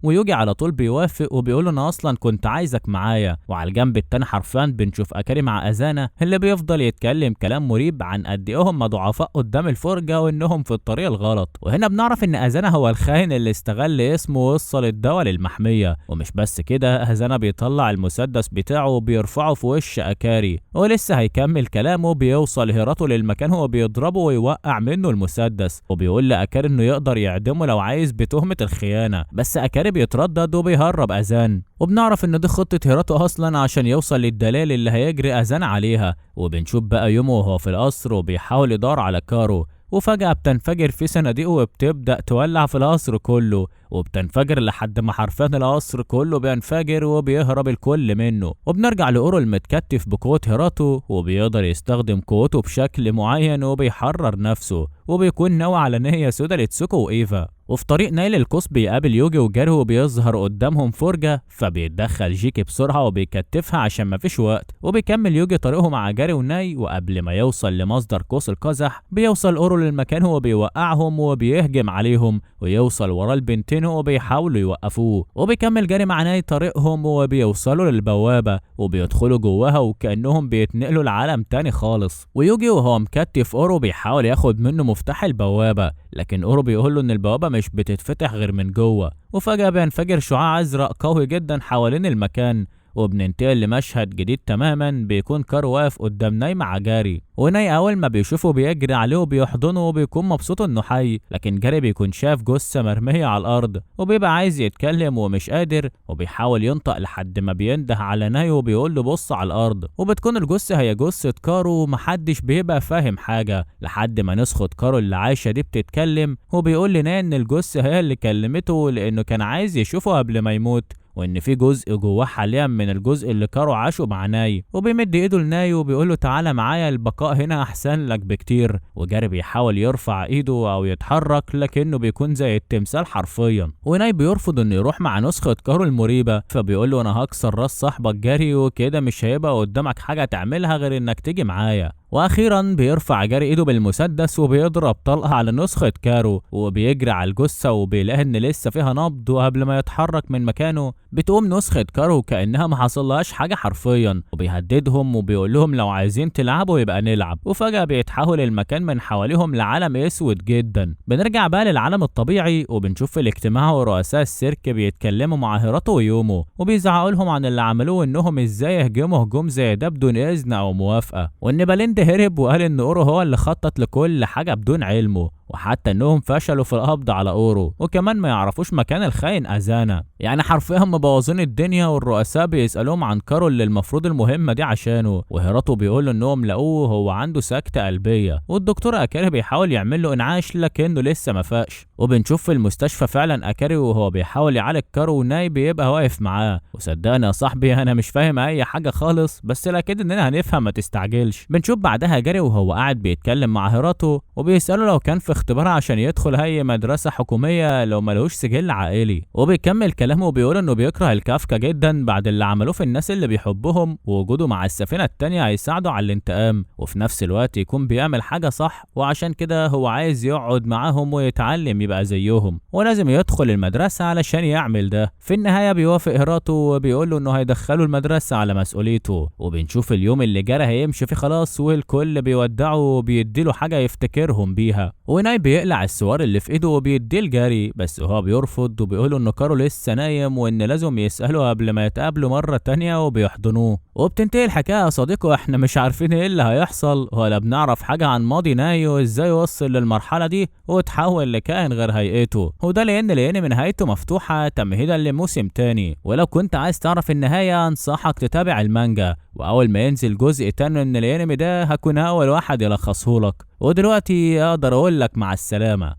ويوجي على طول بيوافق وبيقول انا اصلا كنت عايزك معايا. وعلى الجنب التاني حرفيا بنشوف اكاري مع ازانا اللي بيفضل يتكلم كلام مريب عن قد ايه هم ضعفاء قدام الفرجه وانهم في الطريق الغلط. وهنا بنعرف ان ازانا هو الخاين اللي استغل اسمه ووصل الدواء للمحميه. ومش بس كده، ازانا بيطلع المسدس بتاعه وبيرفعه في وش اكاري، ولسه هيكمل كلامه بيوصل هيراته للمكان هو بيضربه ويوقع منه المسدس، وبيقول لاكاري انه يقدر يعدمه لو عايز بتهمه الخيانه. بس اكاري بيتردد وبيهرب أذان، وبنعرف ان دي خطة هيراته اصلا عشان يوصل للدلال اللي هيجري أذان عليها. وبنشوف بقى يومه وهو في القصر وبيحاول يدور على كارو، وفجأة بتنفجر في صناديق وبتبدأ تولع في القصر كله، وبتنفجر لحد ما حرفيا القصر كله بينفجر وبيهرب الكل منه. وبنرجع لأورو المتكتف بقوة هيراته، وبيقدر يستخدم قوته بشكل معين وبيحرر نفسه، وبيكون ناوي على نهاية سودا لتسوكو وإيفا. وفي طريق نايل القوس بيقابل يوجي وجاري وبيظهر قدامهم فرجة، فبيتدخل جيكي بسرعة وبيكتفها عشان مفيش وقت. وبيكمل يوجي طريقه مع جاري وناي، وقبل ما يوصل لمصدر قوس القزح بيوصل أورو للمكان هو بيوقعهم وبيهجم عليهم، ويوصل ورا البنتين وبيحاولوا يوقفوه. وبيكمل جاري مع ناي طريقهم وبيوصلوا للبوابة وبيدخلوا جواها وكأنهم بيتنقلوا لعالم تاني خالص. ويوجي وهو مكتف أورو بيحاول ياخد منه مفتاح البوابة، لكن أورو بيقوله إن البوابة مش بتتفتح غير من جوه. وفجأة بينفجر شعاع أزرق قوي جدا حوالين المكان، وبننتقل لمشهد جديد تماما. بيكون كارو واقف قدام ناي مع جاري، وناي اول ما بيشوفه بيجري عليه وبيحضنه وبيكون مبسوط انه حي، لكن جاري بيكون شاف جثة مرمية على الارض وبيبقى عايز يتكلم ومش قادر، وبيحاول ينطق لحد ما بينده على ناي وبيقول له بص على الارض. وبتكون الجثة هي جثة كارو، ومحدش بيبقى فاهم حاجة لحد ما نسخة كارو اللي عايشة دي بتتكلم، وبيقول لناي ان الجثة هي اللي كلمته لانه كان عايز يشوفه قبل ما يموت، وان في جزء جواه حاليا من الجزء اللي كارو عاشه مع ناي. وبيمد ايده لناي وبيقول له تعالى معايا، البقاء هنا احسن لك بكتير. وجاري بيحاول يرفع ايده او يتحرك لكنه بيكون زي التمثال حرفيا. وناي بيرفض انه يروح مع نسخة كارو المريبة، فبيقول له انا هكسر راس صاحبك جاري، وكده مش هيبقى قدامك حاجة تعملها غير انك تيجي معايا. واخيرا بيرفع جاري ايده بالمسدس وبيضرب طلقه على نسخة كارو، وبيجري على الجثة وبيلاقي ان لسه فيها نبض. وقبل ما يتحرك من مكانه بتقوم نسخة كارو كأنها ما حصلهاش حاجة حرفيا، وبيهددهم وبيقول لهم لو عايزين تلعبوا يبقى نلعب. وفجأة بيتحول المكان من حواليهم لعالم اسود جدا. بنرجع بقى للعالم الطبيعي وبنشوف في الاجتماع ورؤساء السيرك بيتكلموا مع هيراته ويومو، وبيزعقوا لهم عن اللي عملوه انهم ازاي يهجموا هجوم زي ده بدون اذن او موافقة، وان باليند هرب وقال ان اورو هو اللي خطط لكل حاجة بدون علمه. وحتى انهم فشلوا في القبض على اورو، وكمان ما يعرفوش مكان الخاين ازانا. يعني حرفيا مبوظين الدنيا، والرؤساء بيسالوهم عن كارول اللي المفروض المهمه دي عشانه، وهيراتو بيقول انهم لقوه هو عنده سكته قلبيه، والدكتور اكاري بيحاول يعمل له انعاش لكنه لسه ما فاقش. وبنشوف في المستشفى فعلا اكاري وهو بيحاول يعالج كارو، وناي بيبقى واقف معاه. وصدقني يا صاحبي انا مش فاهم اي حاجه خالص، بس اكيد اننا هنفهم ما تستعجلش. بنشوف بعدها جاري وهو قاعد بيتكلم مع هيراتو، وبيساله لو كان في اختبار عشان يدخل اي مدرسه حكوميه لو ملوش سجل عائلي، وبيكمل كلامه وبيقول انه بيكره الكافكا جدا بعد اللي عملوه في الناس اللي بيحبهم، ووجوده مع السفينه التانيه هيساعده على الانتقام، وفي نفس الوقت يكون بيعمل حاجه صح، وعشان كده هو عايز يقعد معاهم ويتعلم يبقى زيهم، ولازم يدخل المدرسه علشان يعمل ده. في النهايه بيوافق هيراتو وبيقول له انه هيدخله المدرسه على مسؤوليته. وبنشوف اليوم اللي جرى هيمشي فيه خلاص، والكل بيودعه وبيديله حاجه يفتكرهم بيها. وناي بيقلع السوار اللي في ايده وبيديه لجاري، بس هو بيرفض وبيقول انه كارو لسه نايم وان لازم يساله قبل ما يتقابلوا مره تانيه، وبيحضنوه. وبتنتهي الحكايه يا صديقي واحنا مش عارفين ايه اللي هيحصل، ولا بنعرف حاجه عن ماضي ناي وازاي وصل للمرحله دي وتحول لكائن غير هيئته، وده لان الانمي نهايته مفتوحه تمهيدا لموسم تاني. ولو كنت عايز تعرف النهايه انصحك تتابع المانجا، واول ما ينزل جزء تاني من الانمي ده هكون اول واحد يلخصهولك. ودلوقتي اقدر اقول لك مع السلامه.